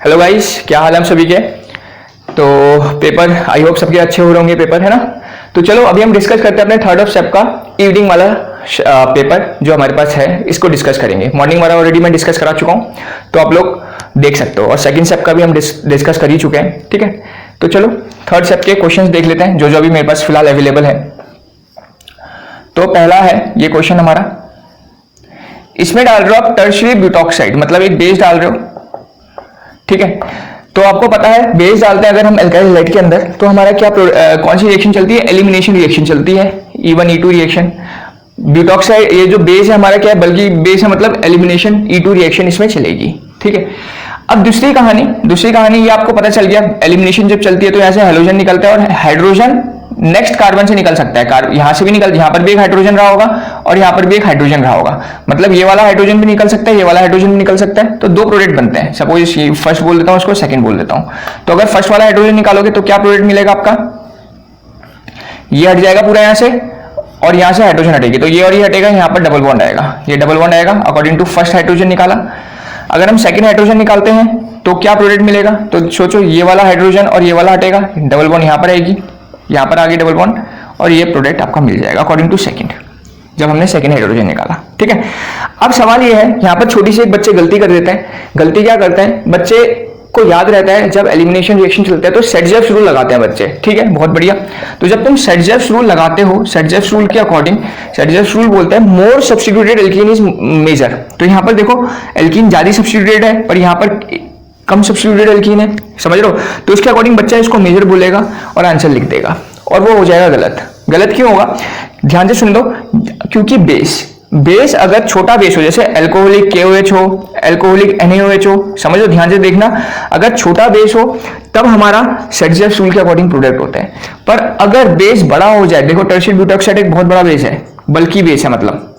Hello guys, क्या हाल है हम सभी के। तो पेपर आई होप सबके अच्छे हो रहे होंगे पेपर, है ना। तो चलो अभी हम डिस्कस करते हैं अपने थर्ड ऑफ स्टेप का इवनिंग वाला पेपर जो हमारे पास है, इसको डिस्कस करेंगे। मॉर्निंग वाला ऑलरेडी मैं डिस्कस करा चुका हूँ, तो आप लोग देख सकते हो, और सेकंड स्टेप का भी हम डिस्कस कर ही चुके हैं। ठीक है, तो चलो थर्ड स्टेप के क्वेश्चंस देख लेते हैं जो जो अभी मेरे पास फिलहाल अवेलेबल है। तो पहला है ये क्वेश्चन हमारा, इसमें डाल रहे हो आप टर्शियरी ब्यूटॉक्साइड, मतलब एक बेस डाल रहे हो। ठीक है, तो आपको पता है बेस डालते हैं अगर हम एल्काइल हैलाइड के अंदर, तो हमारा क्या कौन सी रिएक्शन चलती है, एलिमिनेशन रिएक्शन चलती है, E1 E2 रिएक्शन। ब्यूटॉक्साइड ये जो बेस है हमारा क्या है, बल्कि बेस है मतलब एलिमिनेशन E2 रिएक्शन इसमें चलेगी। ठीक है, अब दूसरी कहानी ये आपको पता चल गया, एलिमिनेशन जब चलती है तो यहां से हाइड्रोजन निकलता है और हाइड्रोजन नेक्स्ट कार्बन से निकल सकता है। यहां से भी निकल, यहां पर भी एक हाइड्रोजन रहा होगा और यहां पर भी एक हाइड्रोजन रहा होगा, मतलब ये वाला हाइड्रोजन भी निकल सकता है, ये वाला हाइड्रोजन भी निकल सकता है। तो दो प्रोडक्ट बनते हैं, सपोज फर्स्ट बोल देता हूं, उसको सेकंड बोल देता हूं। तो अगर फर्स्ट वाला हाइड्रोजन निकालोगे तो क्या प्रोडक्ट मिलेगा आपका, ये हट जाएगा पूरा यहां से और यहां से हाइड्रोजन हटेगी, तो ये और ये हटेगा, यहां पर डबल बॉन्ड आएगा, ये डबल बॉन्ड आएगा अकॉर्डिंग टू फर्स्ट हाइड्रोजन निकाला। अगर हम सेकंड हाइड्रोजन निकालते हैं तो क्या प्रोडक्ट मिलेगा, तो सोचो ये वाला हाइड्रोजन और ये वाला हटेगा, डबल बॉन्ड यहां पर आएगी, यहां पर आगे डबल बॉन्ड, और ये प्रोडक्ट आपका मिल जाएगा अकॉर्डिंग टू सेकंड, जब हमने सेकंड हाइड्रोजन निकाला। ठीक है, अब सवाल ये है, यहां पर छोटी सी एक बच्चे गलती कर देते हैं। गलती क्या करते हैं, बच्चे को याद रहता है जब एलिमिनेशन रिएक्शन चलता है तो सेट-जेव्स रूल लगाते हैं बच्चे। ठीक है, बहुत बढ़िया। तो जब तुम सेट-जेव्स रूल लगाते हो, सेट-जेव्स रूल के अकॉर्डिंग, सेट-जेव्स रूल बोलते हैं more substituted alkene is major. तो यहां पर देखो एल्कीन ज्यादा सब्स्टिट्यूटेड है पर यहां पर कम सब्स्टिट्यूटेड एल्कीन है, समझ रहे हो। तो इसके अकॉर्डिंग बच्चा इसको मेजर बोलेगा और आंसर लिख देगा, और वो हो जाएगा गलत। गलत क्यों होगा, ध्यान से सुन दो, क्योंकि बेस अगर छोटा बेस हो, जैसे एल्कोहलिक KOH हो, एल्कोहलिक NaOH हो, समझो ध्यान से देखना, अगर छोटा बेस हो तब हमारा सेट-जेव्स रूल के अकॉर्डिंग प्रोडक्ट होता है। पर अगर बेस बड़ा हो जाए, देखो टर्शियरी ब्यूटॉक्साइड एक बहुत बड़ा बेस है, बल्कि बेस है, मतलब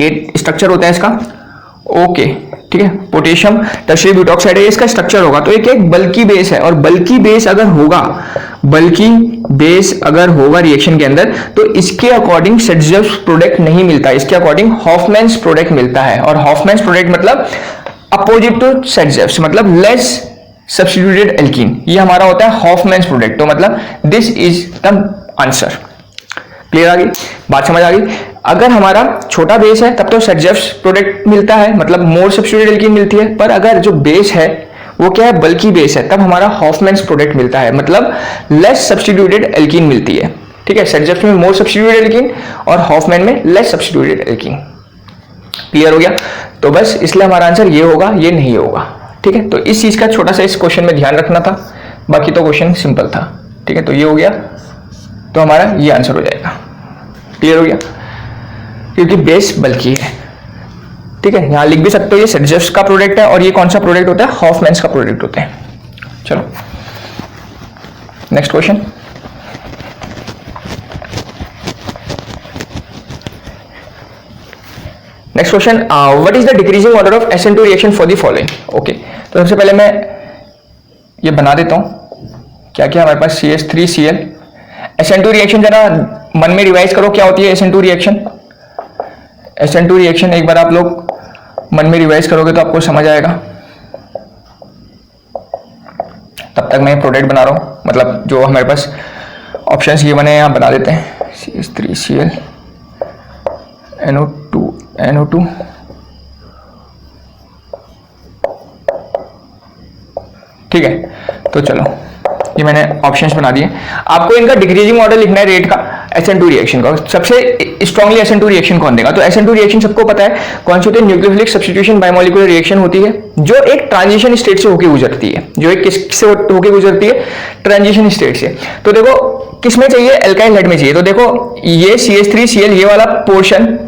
ये स्ट्रक्चर होता है इसका। ओके ठीक है, पोटेशियम टर्शियरी ब्यूटॉक्साइड है, इसका स्ट्रक्चर होगा, तो एक बल्कि बेस है, और बल्कि बेस अगर होगा रिएक्शन के अंदर तो इसके अकॉर्डिंग सेट-जेव्स प्रोडक्ट नहीं मिलता, इसके अकॉर्डिंग हॉफमैन्स प्रोडक्ट मिलता है। और हॉफमैन्स प्रोडक्ट मतलब अपोजिट टू सेट-जेव्स, मतलब लेस सब्स्टिट्यूटेड एल्कीन, ये हमारा होता है हॉफमैन्स प्रोडक्ट। तो मतलब this is the answer. Clear आ गई बात, समझ आ गई। अगर हमारा छोटा बेस है तब तो सेट-जेव्स प्रोडक्ट मिलता है, मतलब मोर सब्स्टिट्यूटेड एल्कीन मिलती है, पर अगर जो बेस है वो क्या है, बल्कि बेस है, तब हमारा हॉफमैन्स प्रोडक्ट मिलता है, मतलब लेस सब्स्टिट्यूटेड एल्कीन मिलती है। ठीक है, सेट-जेव्स में मोर सब्स्टिट्यूटेड एल्कीन और हॉफमैन में लेस सब्स्टिट्यूटेड एल्कीन। क्लियर हो गया, तो बस इसलिए हमारा आंसर ये होगा, ये नहीं होगा। ठीक है, तो इस चीज का छोटा सा इस क्वेश्चन में ध्यान रखना था, बाकी तो क्वेश्चन सिंपल था। ठीक है, तो ये हो गया, तो हमारा ये आंसर हो जाएगा। क्लियर हो गया, क्योंकि बेस बल्कि है। ठीक है, यहां लिख भी सकते हो ये सेट-जेव्स का प्रोडक्ट है, और ये कौन सा प्रोडक्ट होता है, हॉफमैन्स का प्रोडक्ट होता है। चलो next question, next question, what is the decreasing order of SN2 reaction for the following. Okay, तो सबसे पहले मैं ये बना देता हूं, क्या क्या हमारे पास CH3Cl SN2 रिएक्शन, जरा मन में रिवाइज करो क्या होती है SN2 रिएक्शन। SN2 रिएक्शन एक बार आप लोग मन में रिवाइज करोगे तो आपको समझ आएगा। तब तक मैं प्रोडक्ट बना रहा हूं, मतलब जो हमारे पास ऑप्शंस ये बने यहां बना देते हैं, CH3Cl NO2 ठीक है, तो चलो ये मैंने ऑप्शंस बना दिए। आपको इनका डिक्रीजिंग ऑर्डर लिखना है रेट का, SN2 रिएक्शन का। सबसे स्ट्रांगली SN2 रिएक्शन कौन देगा, तो SN2 रिएक्शन सबको पता है कौन सी होती है, न्यूक्लियोफिलिक सब्स्टिट्यूशन बायमोलिकुलर रिएक्शन होती है, जो एक ट्रांजिशन स्टेट से होकर गुजरती है, जो एक किससे होकर गुजरती है, ट्रांजिशन स्टेट से। तो देखो किसमें चाहिए, एल्काइल हैलाइड में चाहिए। तो देखो ये CH3Cl ये वाला पोर्शन,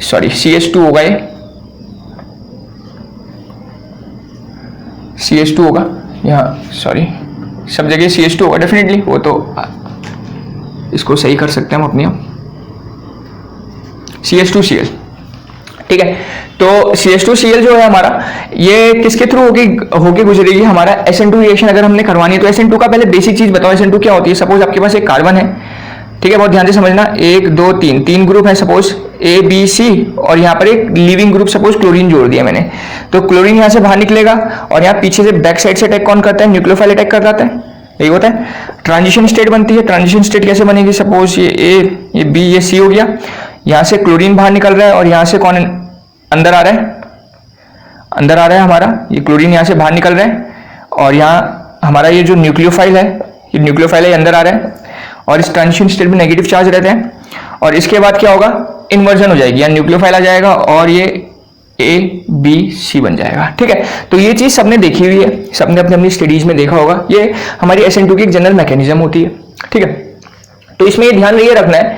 सॉरी CH2 होगा, ये CH2 होगा यहाँ, सॉरी सब जगह CH2 होगा डेफिनेटली, वो तो इसको सही कर सकते हैं हम अपनी CH2Cl। ठीक है, तो CH2Cl जो है हमारा, ये किसके थ्रू होके गुजरेगी, हमारा SN2 रिएक्शन अगर हमने करवानी है। तो SN2 का पहले बेसिक चीज बताओ, SN2 क्या होती है। सपोज आपके पास एक कार्बन है, ठीक है, बहुत ध्यान से समझना। 1 2 3 तीन ग्रुप है सपोज ए बी सी, और यहाँ पर एक लिविंग ग्रुप सपोज क्लोरीन जोड़ दिया मैंने, तो क्लोरीन यहाँ से बाहर निकलेगा और यहाँ पीछे से बैक साइड से अटैक कौन करता है, न्यूक्लियोफाइल अटैक कर जाता है, यही होता है। ट्रांजिशन स्टेट बनती है। ट्रांजिशन स्टेट कैसे बनेगी, सपोज ये ए, ये बी, ये सी हो गया, यहाँ से क्लोरीन बाहर निकल रहा है और यहाँ से कौन अंदर आ रहा है, अंदर आ रहा है हमारा ये क्लोरीन यहाँ से बाहर निकल रहा है, और यहाँ हमारा ये जो न्यूक्लियोफाइल है, ये न्यूक्लियोफाइल है अंदर आ रहा है, और इस ट्रांजिशन स्टेट में नेगेटिव चार्ज रहते हैं। और इसके बाद क्या होगा, इन्वर्जन हो जाएगी, यहाँ न्यूक्लियोफाइल आ जाएगा और ये ए बी सी बन जाएगा। ठीक है, तो ये चीज सबने देखी हुई है, सबने अपनी अपनी स्टडीज में देखा होगा, ये हमारी SN2 की एक जनरल मैकेनिज्म होती है। ठीक है, तो इसमें ये ध्यान ये रखना है,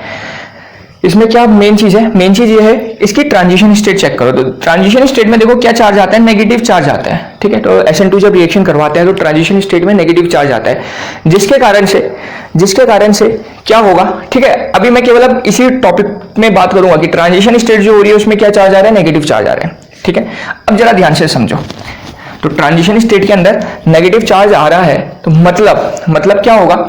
इसमें क्या मेन चीज है, मेन चीज ये है इसकी ट्रांजिशन स्टेट चेक करो। तो ट्रांजिशन स्टेट में देखो क्या चार्ज आता है, नेगेटिव चार्ज आता है। ठीक है, तो SN2 जब रिएक्शन करवाते हैं तो ट्रांजिशन स्टेट में नेगेटिव चार्ज आता है, जिसके कारण से क्या होगा। ठीक है, अभी मैं केवल अब इसी टॉपिक में बात करूंगा कि ट्रांजिशन स्टेट जो हो रही है उसमें क्या चार्ज आ रहा है, नेगेटिव चार्ज आ रहा है। ठीक है, अब जरा ध्यान से समझो, तो ट्रांजिशन स्टेट के अंदर नेगेटिव चार्ज आ रहा है तो मतलब क्या होगा,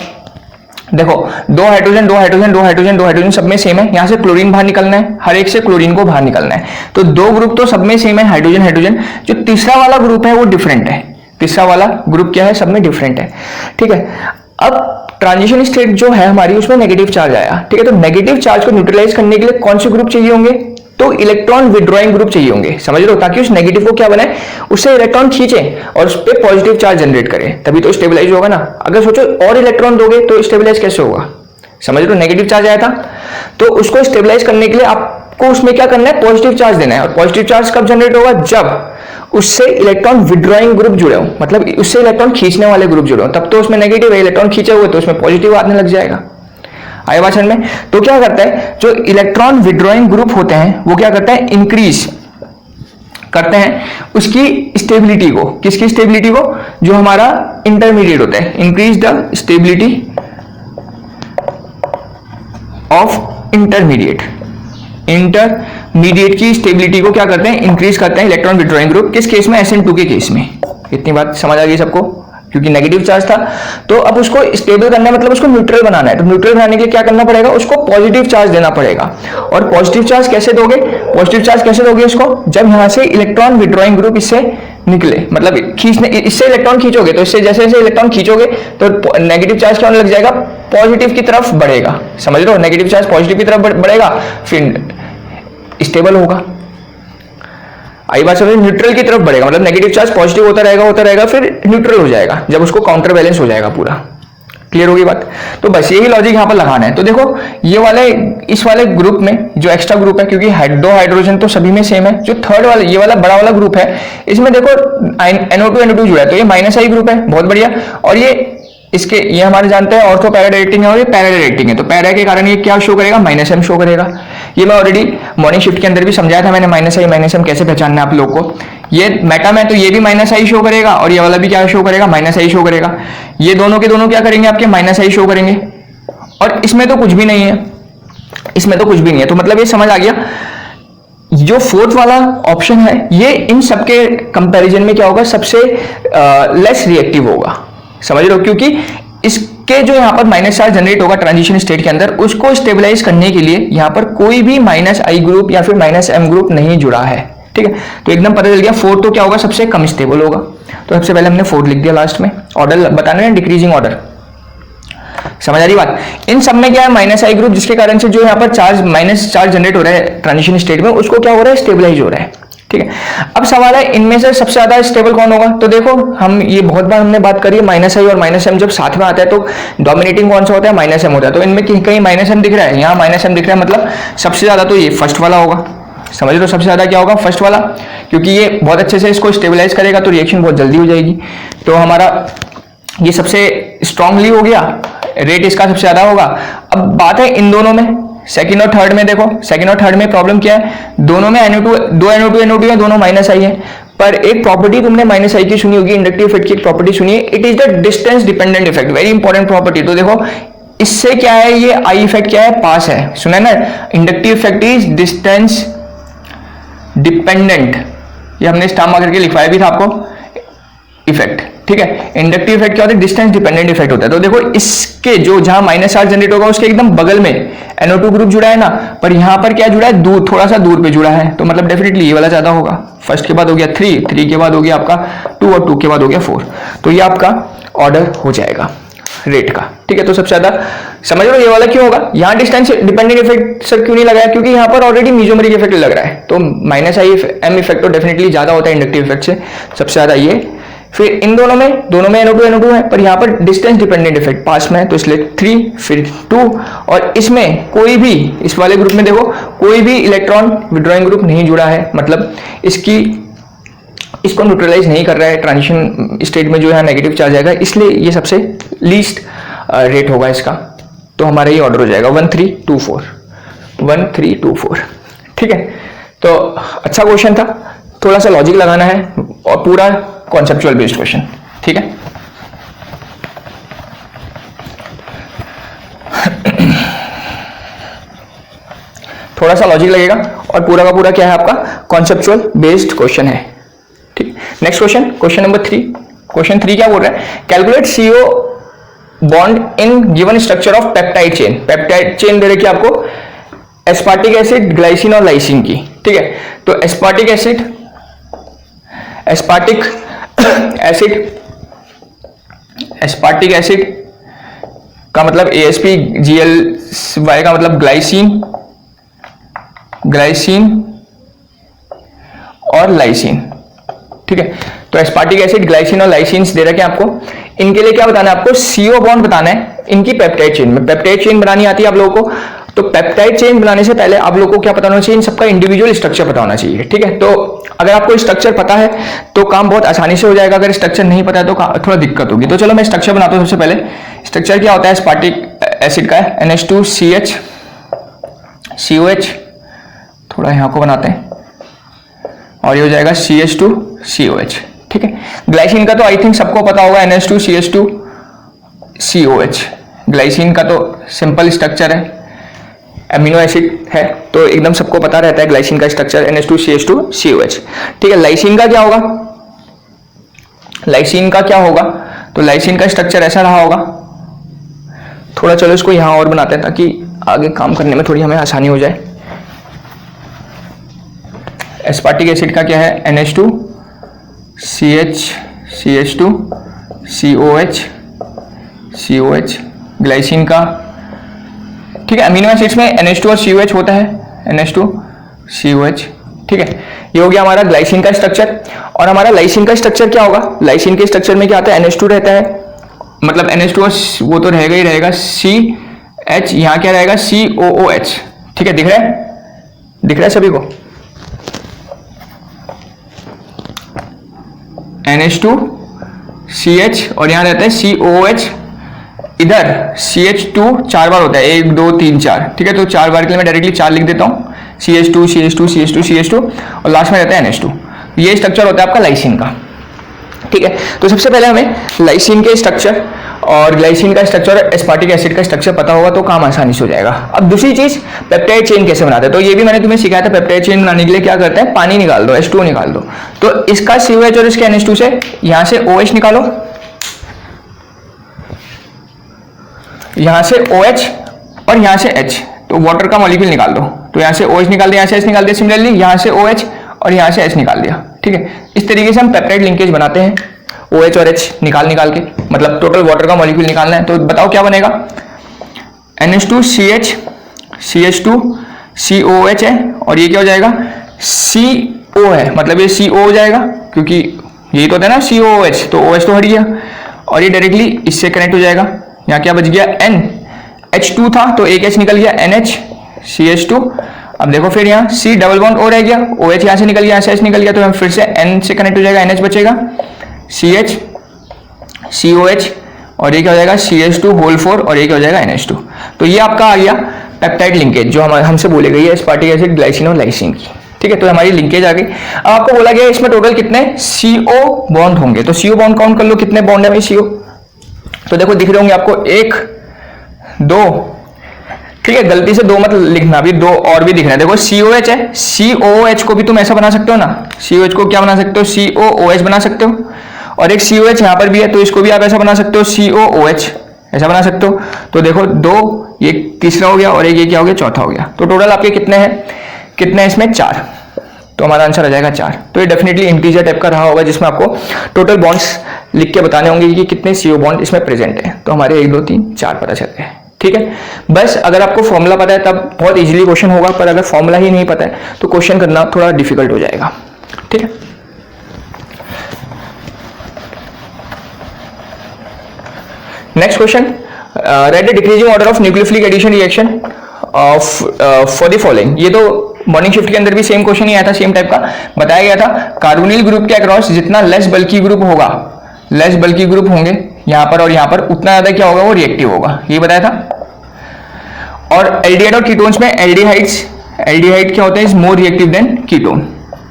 देखो दो हाइड्रोजन दो हाइड्रोजन दो हाइड्रोजन दो हाइड्रोजन सब में सेम है, यहां से क्लोरीन बाहर निकलना है, हर एक से क्लोरीन को बाहर निकलना है, तो दो ग्रुप तो सब में सेम है, हाइड्रोजन हाइड्रोजन। जो तीसरा वाला ग्रुप है वो डिफरेंट है, तीसरा वाला ग्रुप क्या है, सब में डिफरेंट है। ठीक है, अब ट्रांजिशन स्टेट जो है हमारी उसमें नेगेटिव चार्ज आया। ठीक है, तो नेगेटिव चार्ज को न्यूट्रलाइज करने के लिए कौन से ग्रुप चाहिए होंगे, तो इलेक्ट्रॉन विड्रॉइंग ग्रुप चाहिए होंगे, समझ लो, ताकि उस नेगेटिव को क्या बनाए, उससे इलेक्ट्रॉन खींचे और उस पर पॉजिटिव चार्ज जनरेट करे, तभी तो स्टेबलाइज होगा ना। अगर सोचो और इलेक्ट्रॉन दोगे तो स्टेबलाइज कैसे होगा, समझ लो, नेगेटिव चार्ज आया था तो उसको स्टेबलाइज करने के लिए आपको उसमें क्या करना है, पॉजिटिव चार्ज देना है। और पॉजिटिव चार्ज कब जनरेट होगा, जब उससे इलेक्ट्रॉन विड्रॉइंग ग्रुप जुड़े हो, मतलब उससे इलेक्ट्रॉन खींचने वाले ग्रुप जुड़े हो, तब तो उसमें नेगेटिव है, इलेक्ट्रॉन खींचे हुए तो उसमें पॉजिटिव आने लग जाएगा। आए बात समझ में। तो क्या करता है, जो इलेक्ट्रॉन विड्रॉइंग ग्रुप होते हैं वो क्या करता है, इंक्रीज करते हैं उसकी स्टेबिलिटी को, किसकी स्टेबिलिटी को, जो हमारा इंटरमीडिएट होता है, increase the stability of intermediate की स्टेबिलिटी को क्या करते हैं, इंक्रीज करते हैं इलेक्ट्रॉन विड्रॉइंग ग्रुप। किस केस में, SN2 के केस में। इतनी बात समझ आ गई सबको, क्योंकि नेगेटिव चार्ज था तो अब उसको स्टेबल करना है, मतलब उसको न्यूट्रल बनाना है, तो न्यूट्रल बनाने के लिए क्या करना पड़ेगा, उसको पॉजिटिव चार्ज देना पड़ेगा। और पॉजिटिव चार्ज कैसे दोगे, इसको जब यहां से इलेक्ट्रॉन विड्रॉइंग ग्रुप इससे निकले, मतलब खींचने, इससे इलेक्ट्रॉन खींचोगे तो इससे जैसे जैसे इलेक्ट्रॉन खींचोगे तो नेगेटिव चार्ज क्या होने लग जाएगा, पॉजिटिव की तरफ बढ़ेगा, समझ लो, नेगेटिव चार्ज पॉजिटिव की तरफ बढ़ेगा, फिर स्टेबल होगा। आई बात समझ, न्यूट्रल की तरफ बढ़ेगा, मतलब नेगेटिव चार्ज पॉजिटिव होता रहेगा फिर न्यूट्रल हो जाएगा जब उसको काउंटर बैलेंस हो जाएगा पूरा। क्लियर होगी बात। तो बस यही लॉजिक यहां पर लगाना है। तो देखो ये वाले, इस वाले ग्रुप में जो एक्स्ट्रा ग्रुप है, क्योंकि दो हाइड्रोजन तो सभी में सेम है, जो थर्ड वाला ये वाला बड़ा वाला ग्रुप है इसमें देखो NO2 NO2 जुड़ा है, तो ये -I ग्रुप है, बहुत बढ़िया। और ये हमारे जानते हैं ऑर्थो पैरा डायरेक्टिंग है और ये पैरा डायरेक्टिंग है, तो पैरा के कारण ये क्या शो करेगा, -M शो करेगा। ये मैं ऑलरेडी मॉर्निंग शिफ्ट के अंदर भी समझाया था मैंने, -I -M कैसे पहचानना है आप लोग को। ये मेटा में तो ये भी -I शो करेगा और ये वाला भी क्या शो करेगा, -I शो करेगा। ये दोनों के दोनों क्या करेंगे, आपके -I शो करेंगे। और इसमें तो कुछ भी नहीं है, तो मतलब ये समझ आ गया, जो फोर्थ वाला ऑप्शन है ये इन सबके कंपैरिजन में क्या होगा, सबसे लेस रिएक्टिव होगा, समझ लो, क्योंकि इसके जो यहाँ पर माइनस चार्ज जनरेट होगा ट्रांजिशन स्टेट के अंदर, उसको स्टेबलाइज करने के लिए यहाँ पर कोई भी -I ग्रुप या फिर -M ग्रुप नहीं जुड़ा है। ठीक है, तो एकदम पता चल गया। फोर्थ तो क्या होगा, सबसे कम स्टेबल होगा, तो सबसे पहले हमने फोर्थ लिख दिया लास्ट में। ऑर्डर बताना है, डिक्रीजिंग ऑर्डर, समझ आ रही बात। इन सब में क्या है, -I ग्रुप, जिसके कारण से जो यहाँ पर चार्ज माइनस चार्ज जनरेट हो रहा है ट्रांजिशन स्टेट में, उसको क्या हो रहा है, स्टेबलाइज हो रहा है। ठीक है, अब सवाल है इनमें से सबसे ज्यादा स्टेबल कौन होगा। तो देखो हम ये बहुत बार हमने बात करी है, -I और -M जब साथ में आता है तो डोमिनेटिंग कौन सा होता है, -M होता है। तो इनमें कहीं -M दिख रहा है, यहाँ -M दिख रहा है, मतलब सबसे ज्यादा तो ये फर्स्ट वाला होगा, समझ लो, सबसे ज्यादा क्या होगा, फर्स्ट वाला, क्योंकि ये बहुत अच्छे से इसको स्टेबलाइज करेगा तो रिएक्शन बहुत जल्दी हो जाएगी। तो हमारा ये सबसे स्ट्रांगली हो गया, रेट इसका सबसे ज्यादा होगा। अब बात है इन दोनों में, सेकंड और थर्ड में, देखो सेकंड और थर्ड में प्रॉब्लम क्या है, दोनों में दो NO2 है, दोनों -I है, पर एक प्रॉपर्टी तुमने -I की सुनी होगी, इंडक्टिव इफेक्ट की एक प्रॉपर्टी सुनी है, it is the distance dependent effect, very important property. तो देखो इससे क्या है, ये I इफेक्ट क्या है, पास है, सुना है ना, inductive effect is distance dependent, ये हमने स्टार मार्कर के लिखवाया भी था आपको, इफेक्ट, ठीक है। इंडक्टिव इफेक्ट क्या होता है, डिस्टेंस डिपेंडेंट इफेक्ट होता है। तो देखो इसके जो जहां माइनस चार्ज जनरेट होगा उसके एकदम बगल में NO2 ग्रुप जुड़ा है ना, पर यहां पर क्या जुड़ा है, दूर, थोड़ा सा दूर पे जुड़ा है, तो मतलब डेफिनेटली ये वाला ज्यादा होगा। फर्स्ट के बाद हो गया 3, 3 के बाद हो गया आपका 2 और 2 के बाद हो गया 4, तो ये आपका ऑर्डर हो जाएगा रेट का, ठीक है। तो सबसे ज्यादा समझ लो ये वाला क्यों होगा, यहाँ डिस्टेंस डिपेंडेंट इफेक्ट सर क्यों नहीं लगाया, क्योंकि यहाँ पर ऑलरेडी मीजोमेरिक इफेक्ट लग रहा है, तो -IM इफेक्ट तो डेफिनेटली ज्यादा होता है इंडक्टिव इफेक्ट से, सबसे ज्यादा ये। फिर इन दोनों में NO2 है, पर यहाँ पर डिस्टेंस डिपेंडेंट इफेक्ट पास में है, तो इसलिए 3 फिर 2, और इसमें कोई भी, इस वाले ग्रुप में देखो कोई भी इलेक्ट्रॉन विड्रॉइंग ग्रुप नहीं जुड़ा है, मतलब इसको न्यूट्रलाइज नहीं कर रहा है, ट्रांजिशन स्टेट में जो है नेगेटिव चार्ज आएगा, इसलिए ये सबसे लीस्ट रेट होगा इसका। तो हमारा ये ऑर्डर हो जाएगा 1324, 1324, ठीक है। तो अच्छा क्वेश्चन था, थोड़ा सा लॉजिक लगाना है और पूरा कॉन्सेप्चुअल बेस्ड क्वेश्चन, ठीक है। थोड़ा सा लॉजिक लगेगा और पूरा का पूरा क्या है आपका कॉन्सेप्चुअल बेस्ड क्वेश्चन है, ठीक। Next question, question number 3। Question 3 क्या बोल रहा है, calculate CO bond in given structure of peptide chain. Peptide chain दे रखी आपको एस्पार्टिक एसिड, ग्लाइसिन और लाइसिन की, ठीक है। तो एस्पार्टिक एसिड का मतलब AsPGL का मतलब ग्लाइसिन और लाइसिन, ठीक है। तो एस्पार्टिक एसिड, ग्लाइसिन और लाइसिन दे रखे हैं आपको, इनके लिए क्या बताना है आपको, CO बॉन्ड बताना है इनकी पेप्टाइड चेन में। पेप्टाइड चेन बनानी आती है आप लोगों को, तो पेप्टाइड चेन बनाने से पहले आप लोगों को क्या पता होना चाहिए, इन सबका इंडिविजुअल स्ट्रक्चर पता होना चाहिए, ठीक है। तो अगर आपको स्ट्रक्चर पता है तो काम बहुत आसानी से हो जाएगा, अगर स्ट्रक्चर नहीं पता है तो थोड़ा दिक्कत होगी। तो चलो मैं स्ट्रक्चर बनाता हूं। सबसे पहले स्ट्रक्चर क्या होता है एस्पार्टिक एसिड का, NH2CH COH, थोड़ा यहां को बनाते हैं, और ये हो जाएगा CH2COH, ठीक है। ग्लाइसिन का तो आई थिंक सबको पता होगा, NH2CH2COH। ग्लाइसिन का तो सिंपल स्ट्रक्चर है, अमीनो एसिड है, तो एकदम सबको पता रहता है ग्लाइसिन का स्ट्रक्चर NH2CH2COH, ठीक है। लाइसिन का क्या होगा, तो लाइसिन का स्ट्रक्चर ऐसा रहा होगा, थोड़ा चलो इसको यहां और बनाते हैं ताकि आगे काम करने में थोड़ी हमें आसानी हो जाए। एस्पार्टिक एसिड का क्या है, NH2CH2COH, ग्लाइसिन का, ठीक है। अमीनो एसिड्स में NH2 और COH होता है, NH2COH, ठीक है। ये हो गया हमारा ग्लाइसिन का स्ट्रक्चर। और हमारा लाइसिन का स्ट्रक्चर क्या होगा, लाइसिन के स्ट्रक्चर में क्या आता है, NH2 रहता है, मतलब NH2 वो तो रहेगा ही रहेगा, CH, यहाँ क्या रहेगा COOH, ठीक है। दिख रहा है सभी को, NH2CH और यहाँ रहता है COOH, इधर CH2 4 बार होता है, 1 2 3 4, ठीक है। तो 4 बार के लिए मैं डायरेक्टली 4 लिख देता हूँ, CH2 और लास्ट में रहता है NH2। ये स्ट्रक्चर होता है आपका लाइसिन का, ठीक है। तो सबसे पहले हमें लाइसिन के स्ट्रक्चर और ग्लाइसिन का स्ट्रक्चर और एस्पार्टिक एसिड का स्ट्रक्चर पता होगा तो काम आसानी से हो जाएगा। अब दूसरी चीज, पेप्टाइड चेन कैसे बनाते हैं, तो ये भी मैंने तुम्हें सिखाया था। पेप्टाइड चेन बनाने के लिए क्या करते हैं, पानी निकाल दो, H2O निकाल दो, तो इसका COH और इसके NH2 से यहां से OH निकालो, यहां से OH और यहां से H, तो वाटर का मॉलिक्यूल निकाल दो, तो यहां से OH निकाल दिया, यहां से H निकाल दिया, सिमिलरली यहां से OH और यहां से H निकाल दिया, ठीक है। इस तरीके से हम पेप्टाइड लिंकेज बनाते हैं, OH और H निकाल के, मतलब टोटल वाटर का मॉलिक्यूल निकालना है। तो बताओ क्या बनेगा, NH2CH CH2COH है, और ये क्या हो जाएगा, CO है, मतलब ये CO हो जाएगा, क्योंकि यही तो होता है ना COOH, तो OH तो हट गया, और ये डायरेक्टली इससे कनेक्ट हो जाएगा। यहाँ क्या बच गया, NH2 था तो एक H निकल गया, NHCH2। अब देखो फिर यहाँ C डबल बॉन्ड O रह गया, OH यहाँ से निकल गया, यहाँ से H निकल गया, तो हम फिर से N से कनेक्ट हो जाएगा, NH बचेगा, CH COH, और ये क्या हो जाएगा CH2 होल 4, और ये क्या हो जाएगा NH2। तो ये आपका आ गया पेप्टाइड लिंकेज जो हमसे बोले गई है एस्पार्टिक एसिड, ग्लाइसिन और लाइसिन की, ठीक है। तो हमारी लिंकेज आ गई। अब आपको बोला गया इसमें टोटल कितने CO बॉन्ड होंगे, तो CO बॉन्ड काउंट कर लो, कितने बॉन्ड है भाई CO, तो देखो दिख रहे होंगे आपको 1 2, ठीक है। गलती से 2 मत लिखना, भी 2 और भी दिख रहे हैं। देखो COH है, COOH को भी तुम ऐसा बना सकते हो ना, COH को क्या बना सकते हो, COOH बना सकते हो, और एक COH यहाँ पर भी है, तो इसको भी आप ऐसा बना सकते हो COOH, ऐसा बना सकते हो। तो देखो दो, ये तीसरा हो गया और एक ये क्या हो गया, चौथा हो गया। तो टोटल आपके कितने हैं इसमें, 4। तो हमारा आंसर आ जाएगा 4। तो ये डेफिनेटली इंटीजर टाइप का रहा होगा, जिसमें आपको टोटल बॉन्ड्स लिख के बताने होंगे कि कितने CO बॉन्ड इसमें प्रेजेंट है। तो हमारे 1 2 3 4 पता चल गए। ठीक है, बस अगर आपको फॉर्मूला पता है तब बहुत इजीली क्वेश्चन होगा, पर अगर फॉर्मूला ही नहीं पता है तो क्वेश्चन करना थोड़ा डिफिकल्ट हो जाएगा। ठीक है, next question, write the decreasing order of nucleophilic addition reaction for the following. ये तो मॉर्निंग शिफ्ट के अंदर भी सेम क्वेश्चन ही आया था, सेम टाइप का बताया गया था। कार्बोनिल ग्रुप के अक्रॉस जितना लेस बल्की ग्रुप होगा, लेस बल्की ग्रुप होंगे यहां पर और यहां पर, उतना ज्यादा क्या होगा, वो रिएक्टिव होगा, ये बताया था। और एल्डिहाइड और कीटोन्स में एल्डिहाइड क्या होता है, is more reactive than ketone,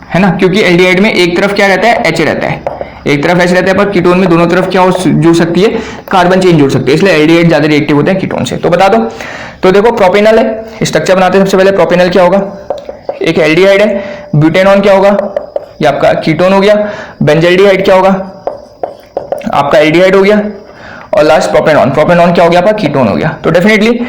है ना, क्योंकि एल्डिहाइड में एक तरफ क्या रहता है, H रहता है, एक तरफ H रहता है, पर कीटोन में दोनों तरफ क्या जुड़ सकती है, कार्बन चेन जुड़ सकती है, इसलिए एल्डिहाइड ज्यादा रिएक्टिव होते हैं कीटोन से। तो बता दो। तो देखो प्रोपेनॉल है, स्ट्रक्चर बनाते हैं सबसे पहले। प्रोपेनॉल क्या होगा, एक एल्डिहाइड है। ब्यूटेनॉन क्या होगा, ये आपका कीटोन हो गया। बेंजल्डिहाइड क्या होगा, आपका एल्डिहाइड हो गया। और लास्ट प्रोपेनॉन क्या हो गया, आपका कीटोन हो गया। तो डेफिनेटली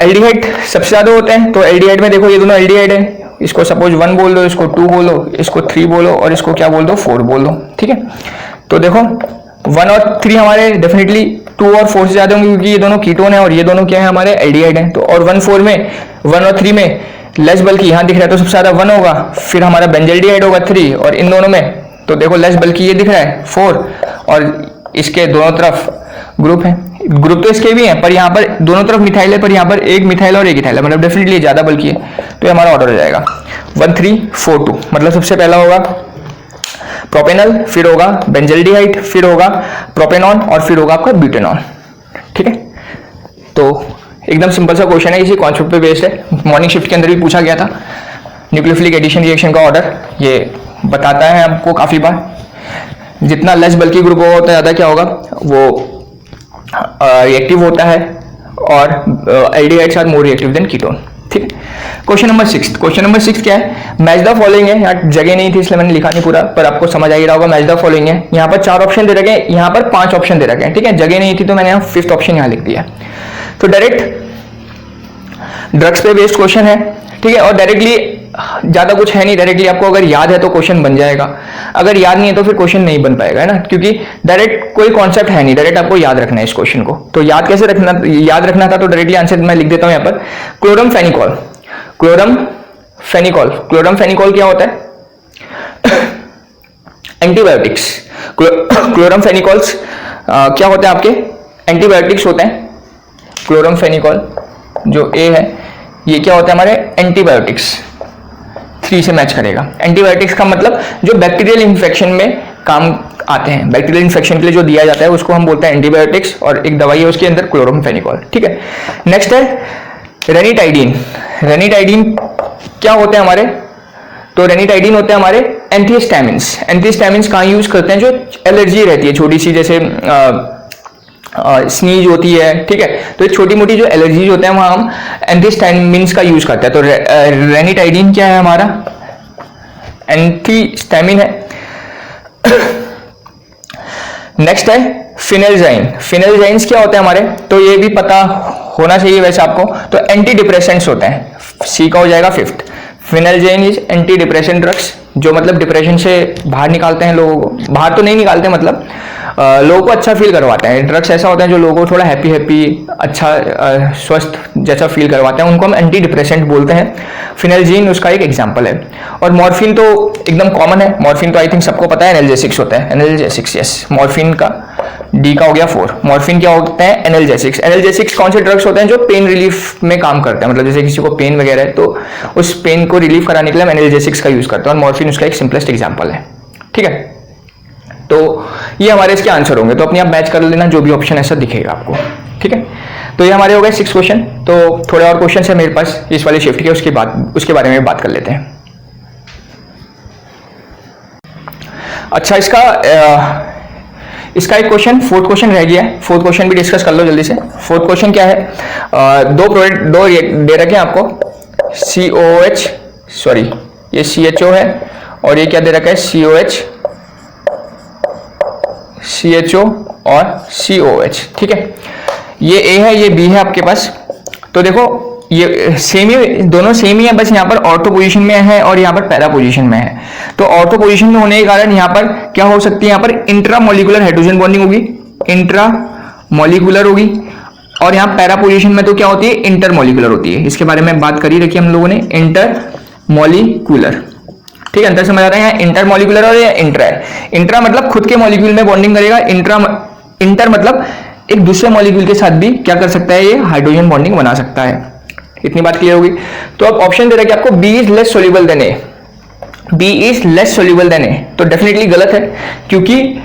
एल्डिहाइड सबसे ज्यादा होते हैं। तो एल्डिहाइड में देखो ये दोनों एल्डिहाइड है, इसको सपोज 1 बोल दो, इसको 2 बोलो, इसको 3 बोलो और इसको क्या बोल दो, 4 बोल दो। ठीक है, तो देखो 1 और 3 हमारे डेफिनेटली 2 और 4 से ज्यादा होंगे, क्योंकि ये दोनों कीटोन है और ये दोनों क्या है, हमारे एल्डिहाइड है। तो और 1 और 3 में लेस बल्कि यहां दिख रहा है तो सबसे ज्यादा 1 होगा, फिर हमारा बेंजल्डिहाइड होगा 3, और इन दोनों में तो देखो लेस बल्कि ये दिख रहा है 4, और इसके दोनों तरफ ग्रुप है। ग्रुप तो इसके भी हैं, पर यहाँ पर दोनों तरफ मिथाइल है, पर यहाँ पर एक मिथाइल और एक इथाइल है, मतलब डेफिनेटली ज्यादा बल्कि है। तो ये हमारा ऑर्डर हो जाएगा 1 3 4 2, मतलब सबसे पहला होगा प्रोपेनॉल, फिर होगा बेंजल्डिहाइड, फिर होगा प्रोपेनॉन और फिर होगा आपका ब्यूटेनॉन। ठीक है, तो एकदम सिंपल सा क्वेश्चन है, इसी कॉन्सेप्ट पे बेस्ड है। मॉर्निंग शिफ्ट के अंदर भी पूछा गया था। न्यूक्लियोफिलिक एडिशन रिएक्शन का ऑर्डर ये बताता है हमको काफी बार, जितना लेस बल्कि ग्रुप होता है ज्यादा क्या होगा, वो रिएक्टिव होता है, और aldehydes are more reactive than ketone. ठीक है, क्वेश्चन नंबर 6 क्या है, मैच द फॉलोइंग है। यहाँ जगह नहीं थी इसलिए मैंने लिखा नहीं पूरा, पर आपको समझ आ ही रहा होगा। मैच द फॉलोइंग है, यहाँ पर 4 ऑप्शन दे रखे हैं, यहाँ पर 5 ऑप्शन दे रखे हैं। ठीक है, जगह नहीं थी तो मैंने यहाँ 5th ऑप्शन यहाँ लिख दिया। तो डायरेक्ट ड्रग्स पे बेस्ड क्वेश्चन है। ठीक है, और डायरेक्टली ज्यादा कुछ है नहीं, डायरेक्टली आपको अगर याद है तो क्वेश्चन बन जाएगा, अगर याद नहीं है तो फिर क्वेश्चन नहीं बन पाएगा, है ना, क्योंकि डायरेक्ट कोई कॉन्सेप्ट है नहीं, डायरेक्ट आपको याद रखना है इस क्वेश्चन को। तो याद कैसे रखना, याद रखना था, तो डायरेक्टली आंसर मैं लिख देता हूं यहाँ पर, क्लोरम फेनिकॉल क्या होता है, एंटीबायोटिक्स। क्लोरम फेनिकॉल्स क्या होते हैं, आपके एंटीबायोटिक्स होते हैं। क्लोरम फेनिकॉल जो ए है, ये क्या होता है, हमारे एंटीबायोटिक्स। 3 से मैच करेगा। एंटीबायोटिक्स का मतलब जो बैक्टीरियल इन्फेक्शन में काम आते हैं, बैक्टीरियल इन्फेक्शन के लिए जो दिया जाता है उसको हम बोलते हैं एंटीबायोटिक्स, और एक दवाई है उसके अंदर क्लोरम फेनिकॉल। ठीक है, नेक्स्ट है रेनिटाइडिन क्या होते हैं हमारे, तो रेनिटाइडिन होते हैं हमारे एंटीहिस्टामिन्स कहाँ यूज करते हैं, जो एलर्जी रहती है छोटी सी, जैसे स्नीज होती है। ठीक है, तो छोटी मोटी जो एलर्जीज होते हैं वहां हम एंटीहिस्टामिन्स का यूज करते हैं। तो रेनिटाइडिन क्या है हमारा, एंटीहिस्टामिन है। नेक्स्ट है फिनेलजाइन्स क्या होते हैं हमारे, तो ये भी पता होना चाहिए वैसे आपको। तो एंटी डिप्रेसेंट्स होते हैं, सी का हो जाएगा 5th। Phenelzine is anti depression drugs, जो मतलब डिप्रेशन से बाहर निकालते हैं लोगों को, बाहर तो नहीं निकालते, मतलब लोगों को अच्छा फील करवाते हैं। ड्रग्स ऐसा होता है जो लोगों को थोड़ा हैप्पी अच्छा स्वस्थ जैसा फील करवाते हैं, उनको हम एंटी डिप्रेसेंट बोलते हैं। फिनेलजीन उसका एक एग्जांपल है। और मॉर्फिन तो एकदम कॉमन है, मॉर्फिन तो आई थिंक सबको पता है, एनाल्जेसिक्स होता है, एनाल्जेसिक्स। यस, मॉर्फिन का डी का हो गया 4। मॉर्फिन क्या होता है, एनाल्जेसिक्स कौन से ड्रग्स होते हैं, जो पेन रिलीफ में काम करते हैं, मतलब जैसे किसी को पेन वगैरह है तो उस पेन को रिलीफ कराने के लिए हम एनाल्जेसिक्स का यूज करते हैं, और मॉर्फिन उसका एक सिंपलेस्ट एग्जांपल है। ठीक है, तो ये हमारे इसके आंसर होंगे, तो अपने आप मैच कर लेना जो भी ऑप्शन ऐसा दिखेगा आपको। ठीक है, तो ये हमारे हो गए 6 क्वेश्चन। तो थोड़े और क्वेश्चन है मेरे पास इस वाले शिफ्ट के, उसके बारे में बात कर लेते हैं। अच्छा, इसका एक क्वेश्चन 4th क्वेश्चन रह गया है, 4th क्वेश्चन भी डिस्कस कर लो जल्दी से। 4th क्वेश्चन क्या है, दो दे रखे हैं आपको, COH, सॉरी ये CHO है, और ये क्या दे रखा है, COH CHO और COH, ठीक है। ये A है, ये B है आपके पास। तो देखो ये सेम ही, दोनों सेम ही है, बस यहाँ पर ऑर्थो पोजीशन में है और यहाँ पर पैरा पोजीशन में है। तो ऑर्थो पोजीशन में होने के कारण यहाँ पर क्या हो सकती है, यहाँ पर इंट्रामोलिकुलर हाइड्रोजन बॉन्डिंग होगी, इंट्रामोलिकुलर होगी। और यहाँ पैरा पोजीशन में तो क्या होती है, इंटरमोलिकुलर होती है। इसके बारे में बात करी रखी हम लोगों ने, इंटरमोलिकुलर, ठीक है। अंतर समझ आ रहा है, यहाँ इंटरमोलिकुलर और इंट्रा है। इंट्रा मतलब खुद के मॉलिक्यूल में बॉन्डिंग करेगा, इंटर मतलब एक दूसरे मॉलिक्यूल के साथ भी क्या कर सकता है, ये हाइड्रोजन बॉन्डिंग बना सकता है। इतनी बात क्लियर होगी। तो अब ऑप्शन दे रहा है कि आपको B is less soluble than A, B is less soluble than A, तो डेफिनेटली गलत है, क्योंकि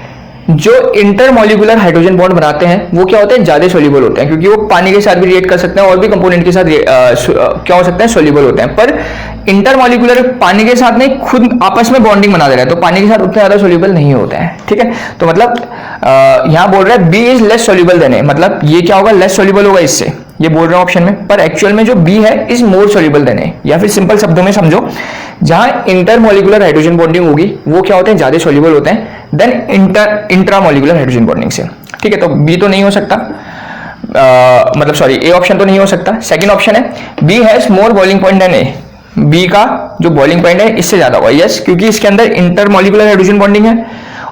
जो इंटरमोलिकुलर हाइड्रोजन बॉन्ड बनाते हैं वो क्या होते हैं, ज्यादा सोल्यूबल होते हैं, क्योंकि वो पानी के साथ भी रिएक्ट कर सकते हैं और भी कंपोनेंट के साथ क्या हो सकते हैं, सोल्यूबल होते हैं। पर इंटरमोलिकुलर पानी के साथ नहीं, खुद आपस में बॉन्डिंग बना दे रहा है, तो पानी के साथ उतने ज्यादा सोल्यूबल नहीं होते हैं, ठीक है। तो मतलब यहाँ बोल रहा है B is less soluble than A, मतलब ये क्या होगा, लेस सोल्यूबल होगा इससे, ये बोल रहा हूं ऑप्शन में। पर एक्चुअल में जो B है इज मोर सोल्यूबल देन ए, या फिर सिंपल शब्दों में समझो, जहां इंटरमोलिकुलर हाइड्रोजन बॉन्डिंग होगी वो क्या होते हैं, ज्यादा सोल्यूबल होते हैं देन इंट्रामोलिकुलर हाइड्रोजन बॉन्डिंग से, ठीक है। तो B तो नहीं हो सकता, मतलब सॉरी ए ऑप्शन तो नहीं हो सकता। सेकंड ऑप्शन है B has more boiling point than A, B का जो बॉइलिंग पॉइंट है इससे ज्यादा होगा, यस, क्योंकि इसके अंदर इंटरमोलिकुलर हाइड्रोजन बॉन्डिंग है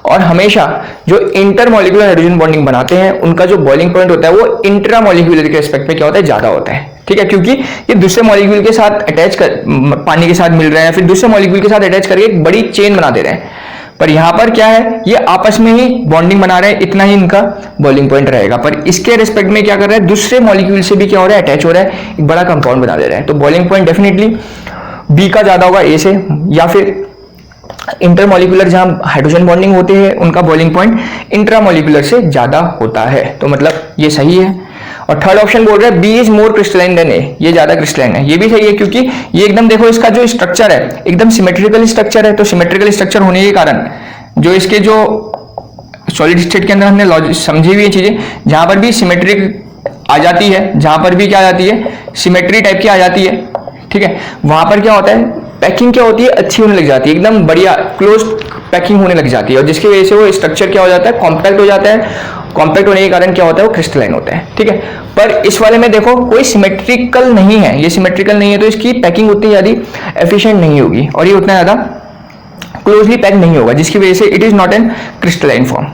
और हमेशा जो इंटरमोलिकुलर हाइड्रोजन बॉन्डिंग बनाते हैं उनका जो बॉइलिंग पॉइंट होता है वो इंट्रामोलिकुलर के रिस्पेक्ट में क्या होता है, ज्यादा होता है, ठीक है। क्योंकि ये दूसरे मॉलिक्यूल के साथ अटैच कर, पानी के साथ मिल रहे हैं, फिर दूसरे मॉलिक्यूल के साथ अटैच करके एक बड़ी चेन बना दे रहे हैं। पर यहां पर क्या है, ये आपस में ही बॉन्डिंग बना रहे हैं, इतना ही इनका बॉइलिंग पॉइंट रहेगा। पर इसके रिस्पेक्ट में क्या कर रहा है, दूसरे मॉलिक्यूल से भी क्या हो रहा है, अटैच हो रहा है, एक बड़ा कंपाउंड बना दे रहा है। तो बॉइलिंग पॉइंट डेफिनेटली B का ज्यादा होगा A से, या फिर इंटरमोलिकुलर जहां हाइड्रोजन बॉन्डिंग होते हैं उनका बॉइलिंग पॉइंट इंट्रामोलिकुलर से ज्यादा होता है, तो मतलब ये सही है। और थर्ड ऑप्शन बोल रहा है B is more crystalline than A, ये ज्यादा क्रिस्टलाइन है, ये भी सही है, क्योंकि ये एकदम देखो इसका जो स्ट्रक्चर है एकदम सिमेट्रिकल स्ट्रक्चर है। तो सिमेट्रिकल स्ट्रक्चर होने के कारण जो इसके जो सॉलिड स्टेट के अंदर हमने समझी हुई चीजें, जहां पर भी सिमेट्रिक आ जाती है, जहां पर भी क्या आ जाती है, सिमेट्री टाइप की आ जाती है, ठीक है, वहां पर क्या होता है, पैकिंग क्या होती है, अच्छी होने लग जाती है, एकदम बढ़िया क्लोज पैकिंग होने लग जाती है, और जिसकी वजह से वो स्ट्रक्चर क्या हो जाता है, कॉम्पैक्ट हो जाता है। कॉम्पैक्ट होने के कारण क्या होता है, वो क्रिस्टलाइन होता है, ठीक है। पर इस वाले में देखो कोई सिमेट्रिकल नहीं है, ये सिमेट्रिकल नहीं है, तो इसकी पैकिंग उतनी ज्यादा एफिशिएंट नहीं होगी और ये उतना ज्यादा क्लोजली पैक नहीं होगा, जिसकी वजह से it is not an crystalline form.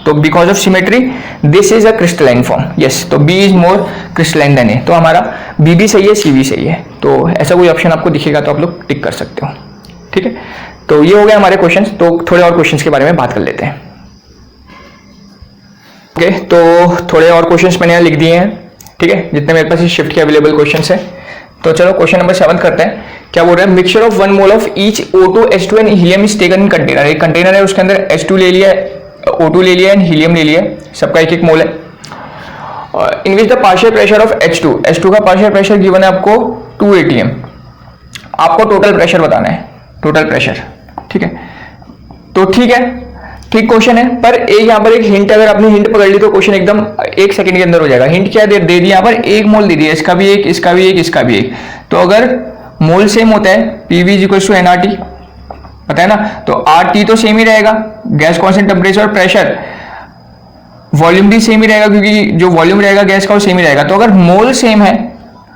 तो because of symmetry this is a crystalline form, yes. तो B is more crystalline than A, तो हमारा B भी सही है, C भी सही है। तो ऐसा कोई ऑप्शन आपको दिखेगा तो आप लोग टिक कर सकते हो, ठीक है। तो ये हो गया हमारे क्वेश्चंस। तो थोड़े और क्वेश्चंस के बारे में बात कर लेते हैं, ओके। तो थोड़े और क्वेश्चंस मैंने यहाँ लिख दिए हैं, ठीक है, जितने मेरे पास शिफ्ट के अवेलेबल क्वेश्चंस है। तो चलो क्वेश्चन नंबर 7 करते हैं। क्या बोल रहा है, mixture of 1 mole of each O2 H2 and helium is taken in container. एक कंटेनर है, उसके अंदर H2 ले लिया, O2 ले लिया एंड हीलियम ले लिया, सबका 1-1 मोल है। In which the partial pressure of H2 का पार्शियल प्रेशर गिवन है आपको 2 atm। आपको टोटल प्रेशर बताना है, टोटल प्रेशर, ठीक है। तो ठीक है, ठीक क्वेश्चन है, पर यहाँ पर एक हिंट, अगर आपने हिंट पकड़ ली तो क्वेश्चन एकदम 1 सेकंड के अंदर हो जाएगा। हिंट क्या दे दी, यहाँ पर 1 मोल दे दिया, इसका भी 1, इसका भी 1, इसका भी 1। तो अगर मोल सेम होता है, PV = nRT, पता है ना, तो RT तो सेम ही रहेगा, गैस कांस्टेंट, टेम्परेचर और प्रेशर, वॉल्यूम भी सेम ही रहेगा, क्योंकि जो वॉल्यूम रहेगा गैस का वो सेम ही रहेगा। तो अगर मोल सेम है,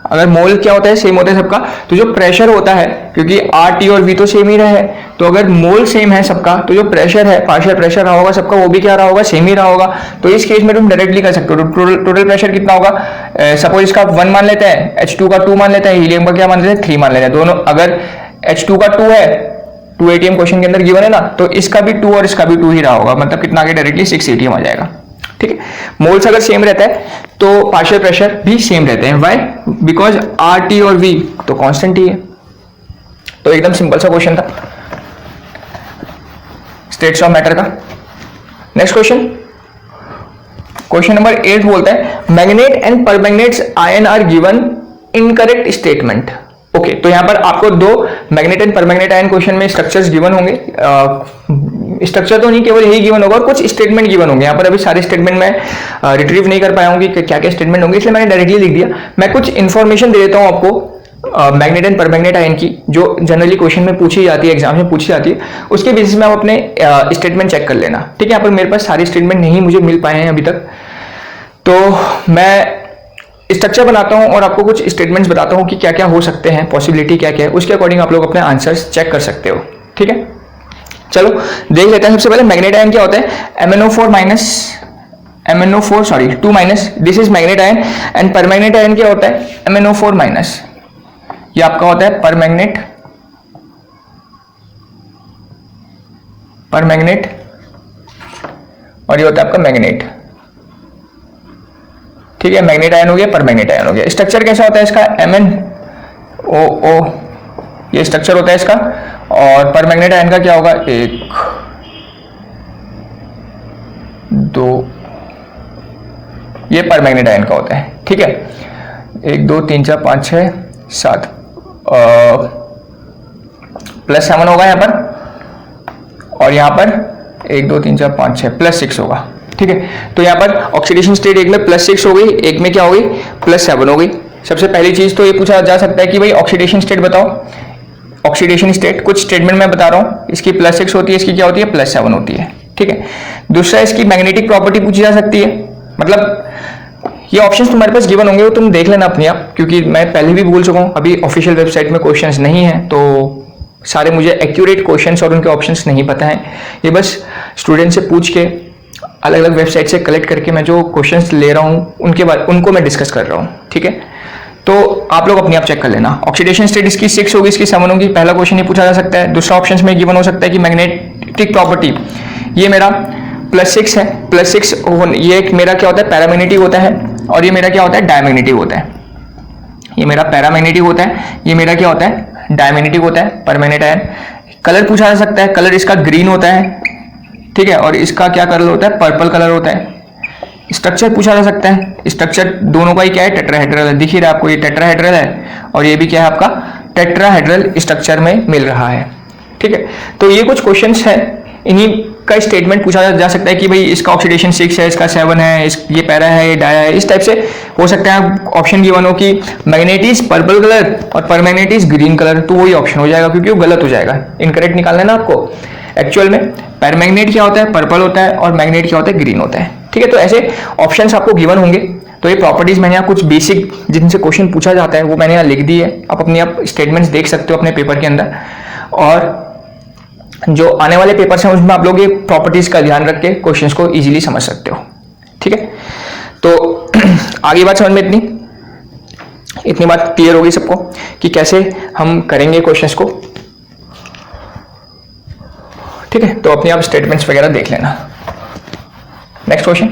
अगर मोल क्या होता है, सेम होता है सबका, तो जो प्रेशर होता है, क्योंकि RT और V तो सेम ही रहे, तो अगर मोल सेम है सबका, तो जो प्रेशर है, पार्शियल प्रेशर रहा होगा सबका, वो भी क्या रहा होगा, सेम ही रहा होगा। तो इस केस में तुम डायरेक्टली कर सकते हो, टोटल प्रेशर कितना होगा, सपोज इसका 1 मान लेते हैं, H2 का 2 मान लेते हैं, हीलियम का क्या मान लेते हैं, 3 मान लेते हैं। दोनों, अगर H2 का 2 है, 2 atm क्वेश्चन के अंदर गिवन है ना, तो इसका भी 2 और इसका भी 2 ही रहा होगा, मतलब कितना आगे डायरेक्टली 6 atm आ जाएगा, ठीक है। मोल्स अगर सेम रहता है तो पार्शियल प्रेशर भी सेम रहते हैं, व्हाई, बिकॉज RT और V तो कांस्टेंट ही है। तो एकदम सिंपल सा क्वेश्चन था स्टेट्स ऑफ मैटर का। नेक्स्ट क्वेश्चन, क्वेश्चन नंबर 8 बोलता है, magnet and paramagnets ion are given incorrect statement. Okay, तो यहां पर आपको 2 magnet and paramagnet ion question में स्ट्रक्चर्स गिवन होंगे। स्ट्रक्चर तो नहीं, केवल यही गिवन होगा और कुछ स्टेटमेंट गिवन होंगे। यहाँ पर अभी सारे स्टेटमेंट मैं रिट्रीव नहीं कर पाया हूँ कि क्या क्या स्टेटमेंट होंगे, इसलिए मैंने डायरेक्टली लिख दिया। मैं कुछ इन्फॉर्मेशन दे देता हूँ आपको मैग्नेट एंड परमैग्नेट आयन की, जो जनरली क्वेश्चन में पूछी जाती है, एग्जाम में पूछी जाती है, उसके बेसिस में आप अपने स्टेटमेंट चेक कर लेना। ठीक है, यहाँ पर मेरे पास सारे स्टेटमेंट नहीं मुझे मिल पाए हैं अभी तक, तो मैं स्ट्रक्चर बनाता हूँ और आपको कुछ स्टेटमेंट्स बताता हूँ कि क्या क्या हो सकते हैं, पॉसिबिलिटी क्या क्या है, उसके अकॉर्डिंग आप लोग अपने आंसर्स चेक कर सकते हो। ठीक है, चलो देख लेते हैं। सबसे पहले मैग्नेट आयन क्या होता है, MnO4 sorry 2 minus, this is manganate ion. And paramagnet ion क्या होता है, MnO4 माइनस, ये आपका होता है परमैग्नेट और ये होता है आपका मैग्नेट। ठीक है, मैग्नेट आयन हो गया, परमैग्नेट आयन हो गया। स्ट्रक्चर कैसा होता है इसका, MnOO, ये स्ट्रक्चर होता है इसका। और परमैग्नेट आयन का क्या होगा, 1 2, ये परमैग्नेट आयन का होता है। ठीक है, 1 2 3 4 5 6 7 +7 होगा यहाँ पर, और यहाँ पर 1 2 3 4 5 6 +6 होगा। ठीक है, तो यहाँ पर ऑक्सीडेशन स्टेट एक में +6 हो गई, एक में क्या हो गई, +7 हो गई। सबसे पहली चीज तो ये पूछा जा सकता है कि भाई ऑक्सीडेशन स्टेट बताओ। ऑक्सीडेशन स्टेट कुछ स्टेटमेंट मैं बता रहा हूँ, इसकी +6 होती है, इसकी क्या होती है, +7 होती है। ठीक है, दूसरा इसकी मैग्नेटिक प्रॉपर्टी पूछी जा सकती है। मतलब ये ऑप्शंस तुम्हारे पास गिवन होंगे, वो तुम देख लेना अपने आप, क्योंकि मैं पहले भी बोल चुका हूँ, अभी ऑफिशियल वेबसाइट में क्वेश्चंस नहीं है, तो सारे मुझे एक्यूरेट क्वेश्चंस और उनके ऑप्शंस नहीं पता हैं। ये बस स्टूडेंट से पूछ के, अलग अलग वेबसाइट से कलेक्ट करके मैं जो क्वेश्चंस ले रहा हूँ उनके बाद उनको मैं डिस्कस कर रहा हूँ। ठीक है, तो आप लोग अपने आप चेक कर लेना। ऑक्सीडेशन स्टेट इसकी 6 होगी, इसकी 7 होगी, पहला क्वेश्चन ये पूछा जा सकता है। दूसरा ऑप्शन में गिवन हो सकता है कि मैग्नेटिक प्रॉपर्टी, ये मेरा +6 है, +6 ये मेरा क्या होता है, पैरामैग्नेटिक होता है, और ये मेरा क्या होता है, डायमैग्नेटिक होता है। ये मेरा पैरामैग्नेटिक होता है, ये मेरा क्या होता है, डायमैग्नेटिक होता है, परमैग्नेट आयन। कलर पूछा जा सकता है, कलर इसका ग्रीन होता है। ठीक है, और इसका क्या कलर होता है, पर्पल कलर होता है। स्ट्रक्चर पूछा जा सकता है, स्ट्रक्चर दोनों का ही क्या है, टेट्राहेड्रल है। दिख ही रहा है आपको, ये टेट्राहेड्रल है और ये भी क्या है आपका टेट्राहेड्रल स्ट्रक्चर में मिल रहा है। ठीक है, तो ये कुछ क्वेश्चंस है, इन्हीं का स्टेटमेंट पूछा जा सकता है कि भाई इसका ऑक्सीडेशन 6 है, इसका 7 है, ये पैरा है, ये डाया है, इस टाइप से हो सकता है ऑप्शन गिवन हो कि मैग्नेट इज पर्पल कलर और परमैग्नेट इज ग्रीन कलर, तो वही ऑप्शन हो जाएगा, क्योंकि वो गलत हो जाएगा। इनकरेक्ट निकालना है ना आपको। एक्चुअल में पैरामैग्नेट क्या होता है, पर्पल होता है, और मैग्नेट क्या होता है, ग्रीन होता है। ठीक है, तो ऐसे ऑप्शंस आपको गिवन होंगे। तो ये प्रॉपर्टीज मैंने यहाँ कुछ बेसिक जिनसे क्वेश्चन पूछा जाता है वो मैंने यहाँ लिख दी है, आप अपने आप स्टेटमेंट्स देख सकते हो अपने पेपर के अंदर, और जो आने वाले पेपर्स हैं उसमें आप लोग ये प्रॉपर्टीज का ध्यान रख के क्वेश्चंस को इजीली समझ सकते हो। ठीक है, तो आगे बात समझ में इतनी बात क्लियर होगी सबको कि कैसे हम करेंगे क्वेश्चंस को। ठीक है, तो अपने आप स्टेटमेंट्स वगैरह देख लेना। Next question,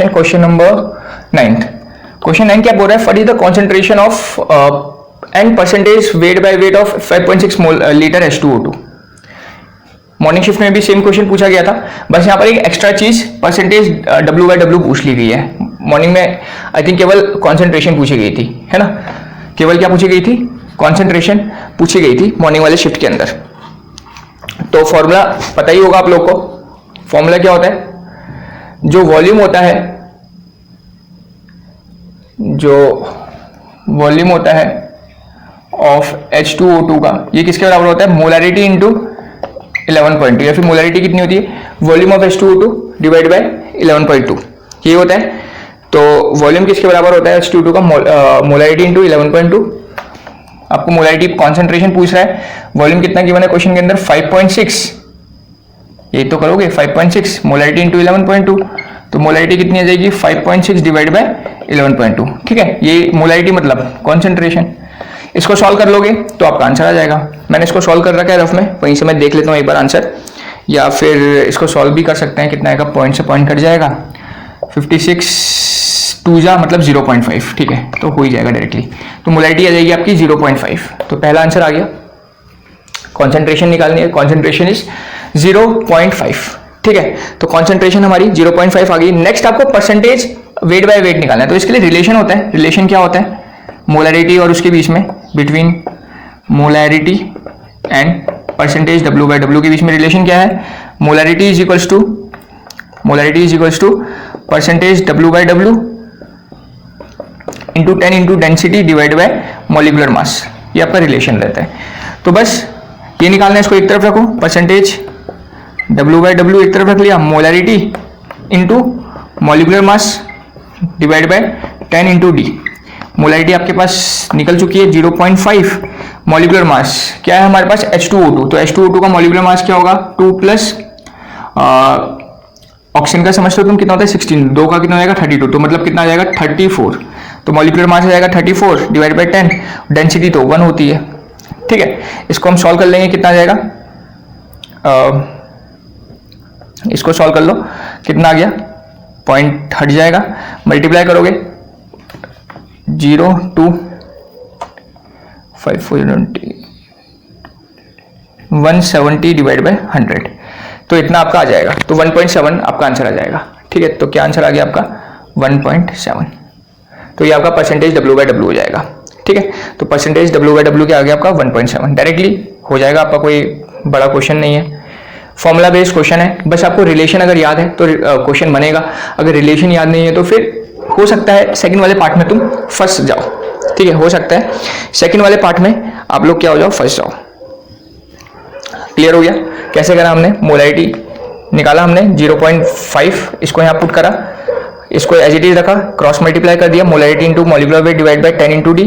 question number 9। Question 9 क्या बोल रहा है, what is the concentration of and percentage weight by weight of 5.6 litre H2O2। Morning shift में भी सेम क्वेश्चन पूछा गया था, बस यहाँ पर एक एक्स्ट्रा चीज परसेंटेज W/W पूछ ली गई है। मॉर्निंग में आई थिंक केवल कॉन्सेंट्रेशन पूछी गई थी, है ना, केवल क्या पूछी गई थी, कॉन्सेंट्रेशन पूछी गई थी मॉर्निंग वाले शिफ्ट के अंदर। तो फॉर्मूला पता ही होगा आप लोग को। फॉर्मूला क्या होता है, जो वॉल्यूम होता है ऑफ H2O2 का, ये किसके बराबर होता है, मोलैरिटी इंटू 11.2, या फिर मोलैरिटी कितनी होती है, volume of H2O2 divide by 11.2, ये होता है। तो वॉल्यूम किसके बराबर होता है, H2O2 का मोलैरिटी इंटू 11.2। आपको मोलैरिटी कॉन्सेंट्रेशन पूछ रहा है, वॉल्यूम कितना गिवन है क्वेश्चन के अंदर, 5.6, ये तो करोगे 5.6 मोलैरिटी इंटू 11.2, तो मोलैरिटी कितनी आ जाएगी, 5.6 डिवाइड बाय 11.2। ठीक है, ये मोलैरिटी मतलब कॉन्सेंट्रेशन। इसको सॉल्व कर लोगे तो आपका आंसर आ जाएगा। मैंने इसको सॉल्व कर रखा है रफ में, वहीं से मैं देख लेता हूँ एक बार आंसर, या फिर इसको सॉल्व भी कर सकते हैं। कितना आएगा, पॉइंट से पॉइंट कट जाएगा, 56 2 जा मतलब 0.5। ठीक है, तो हो ही जाएगा डायरेक्टली। तो मोलैरिटी आ जाएगी आपकी 0.5। तो पहला आंसर आ गया। कॉन्सेंट्रेशन निकालनी है, कॉन्सेंट्रेशन इज 0.5। ठीक है, तो कॉन्सेंट्रेशन हमारी 0.5 आ गई। नेक्स्ट आपको परसेंटेज वेट बाय वेट निकालना है, तो इसके लिए रिलेशन होता है। रिलेशन क्या होता है, मोलैरिटी और उसके बीच में, between molarity and percentage W/W के बीच में रिलेशन क्या है? Molarity is equals to percentage W/W into 10 into density divide by molecular mass, ये आपका रिलेशन रहता है। तो बस ये निकालना है, इसको एक तरफ रखो, परसेंटेज W/W एक तरफ रख लिया, molarity into molecular mass divide by 10 into D. Molarity आपके पास निकल चुकी है 0.5, मॉलिक्यूलर मास क्या है हमारे पास? H2O2, तो H2O2 का मॉलिक्यूलर मास क्या होगा? 2 प्लस ऑक्सीजन का समझते हो तुम कितना होता है? 16, 2 का कितना हो जाएगा? 32, तो मतलब कितना आ जाएगा? 34, तो मॉलिक्यूलर मास आ जाएगा 34 डिवाइड बाय 10, डेंसिटी तो 1 होती है, ठीक है। इसको हम सॉल्व कर लेंगे, कितना आ जाएगा? इसको सॉल्व कर लो, कितना आ गया? पॉइंट हट जाएगा, मल्टीप्लाई करोगे 0 2 5 4 170 डिवाइड बाय 100, तो इतना आपका आ जाएगा, तो 1.7 आपका आंसर आ जाएगा, ठीक है। तो क्या आंसर आ गया आपका? 1.7, तो ये आपका परसेंटेज W/W हो जाएगा, ठीक है। तो परसेंटेज W/W क्या आ गया आपका? 1.7, डायरेक्टली हो जाएगा आपका, कोई बड़ा क्वेश्चन नहीं है, फॉर्मूला बेस्ड क्वेश्चन है। बस आपको रिलेशन अगर याद है तो क्वेश्चन बनेगा, अगर रिलेशन याद नहीं है तो फिर हो सकता है सेकंड वाले पार्ट में तुम फंस जाओ, ठीक है। हो सकता है सेकंड वाले पार्ट में आप लोग क्या हो जाओ? फंस जाओ। क्लियर हो गया? कैसे करा हमने? मोलैरिटी निकाला हमने 0.5, इसको यहाँ पुट करा, इसको एज इट इज रखा, क्रॉस मल्टीप्लाई कर दिया, molarity into molecular weight divide by 10 into D,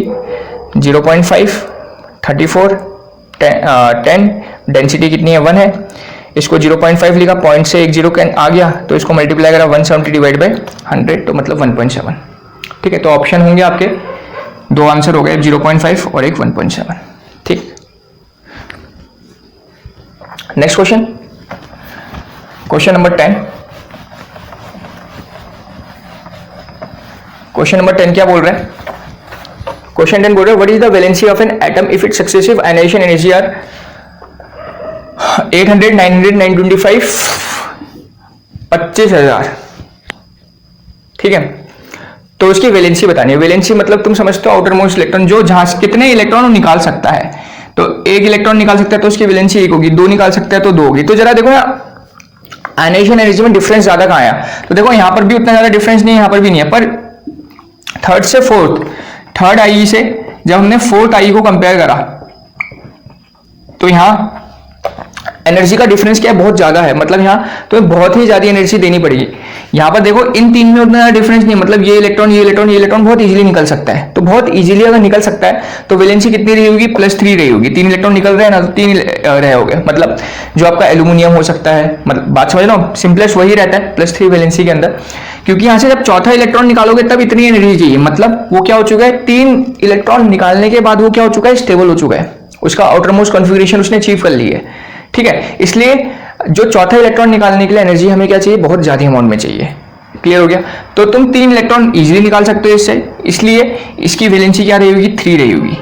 0.5 34 10, density कितनी है? 1 है, इसको 0.5 लिखा, पॉइंट से 1 0 आ गया, तो इसको मल्टीप्लाई करा 170 डिवाइड बाय 100, तो मतलब 1.7, ठीक है। तो ऑप्शन होंगे आपके, दो आंसर हो गए, 0.5 और एक 1.7, ठीक। Next question, question number 10। Question number 10 क्या बोल रहा है? क्वेश्चन 10 बोल रहा है, what is the valency of an atom if its successive ionization energy are 800 900 925 25,000, ठीक है। तो उसकी वैलेंसी बतानी है। वैलेंसी मतलब तुम समझते हो आउटर मोस्ट इलेक्ट्रॉन, जो जहां कितने इलेक्ट्रॉन निकाल सकता है, तो एक इलेक्ट्रॉन निकाल सकता है तो उसकी वैलेंसी 1 होगी, 2 निकाल सकता है तो 2 होगी। तो जरा देखो ना आयनाइजेशन एनर्जी में डिफरेंस ज्यादा कहां आया? तो देखो यहां पर भी उतना ज्यादा डिफरेंस नहीं है, यहां पर भी नहीं है, पर थर्ड से फोर्थ, थर्ड आई से जब हमने फोर्थ आई को कंपेयर करा तो यहां एनर्जी का डिफरेंस क्या है? बहुत ज्यादा है, मतलब यहां तो बहुत ही ज्यादा एनर्जी देनी पड़ेगी। यहां पर देखो इन तीन में उतना ज्यादा डिफरेंस नहीं, मतलब ये इलेक्ट्रॉन ये इलेक्ट्रॉन ये इलेक्ट्रॉन बहुत इजीली निकल सकता है। तो बहुत इजीली अगर निकल सकता है तो वैलेंसी कितनी रही होगी? +3 रही होगी। 3 इलेक्ट्रॉन निकल रहे हैं ना, तो 3 रहे होंगे, मतलब जो आपका एल्यूमिनियम हो सकता है, मतलब बात समझ लो, सिंपलेस्ट वही रहता है +3 वैलेंसी के अंदर, क्योंकि यहां से जब चौथा इलेक्ट्रॉन निकालोगे तब इतनी एनर्जी चाहिए, मतलब वो क्या हो चुका है? 3 इलेक्ट्रॉन निकालने के बाद वो क्या हो चुका है? स्टेबल हो चुका है, उसका आउटर मोस्ट कॉन्फ़िगरेशन उसने अचीव कर ली है, ठीक है। इसलिए जो चौथा इलेक्ट्रॉन निकालने के लिए एनर्जी हमें क्या चाहिए? बहुत ज्यादा अमाउंट में चाहिए। क्लियर हो गया? तो तुम 3 इलेक्ट्रॉन इजीली निकाल सकते हो इससे, इसलिए इसकी वैलेंसी क्या रही होगी? 3 रही होगी।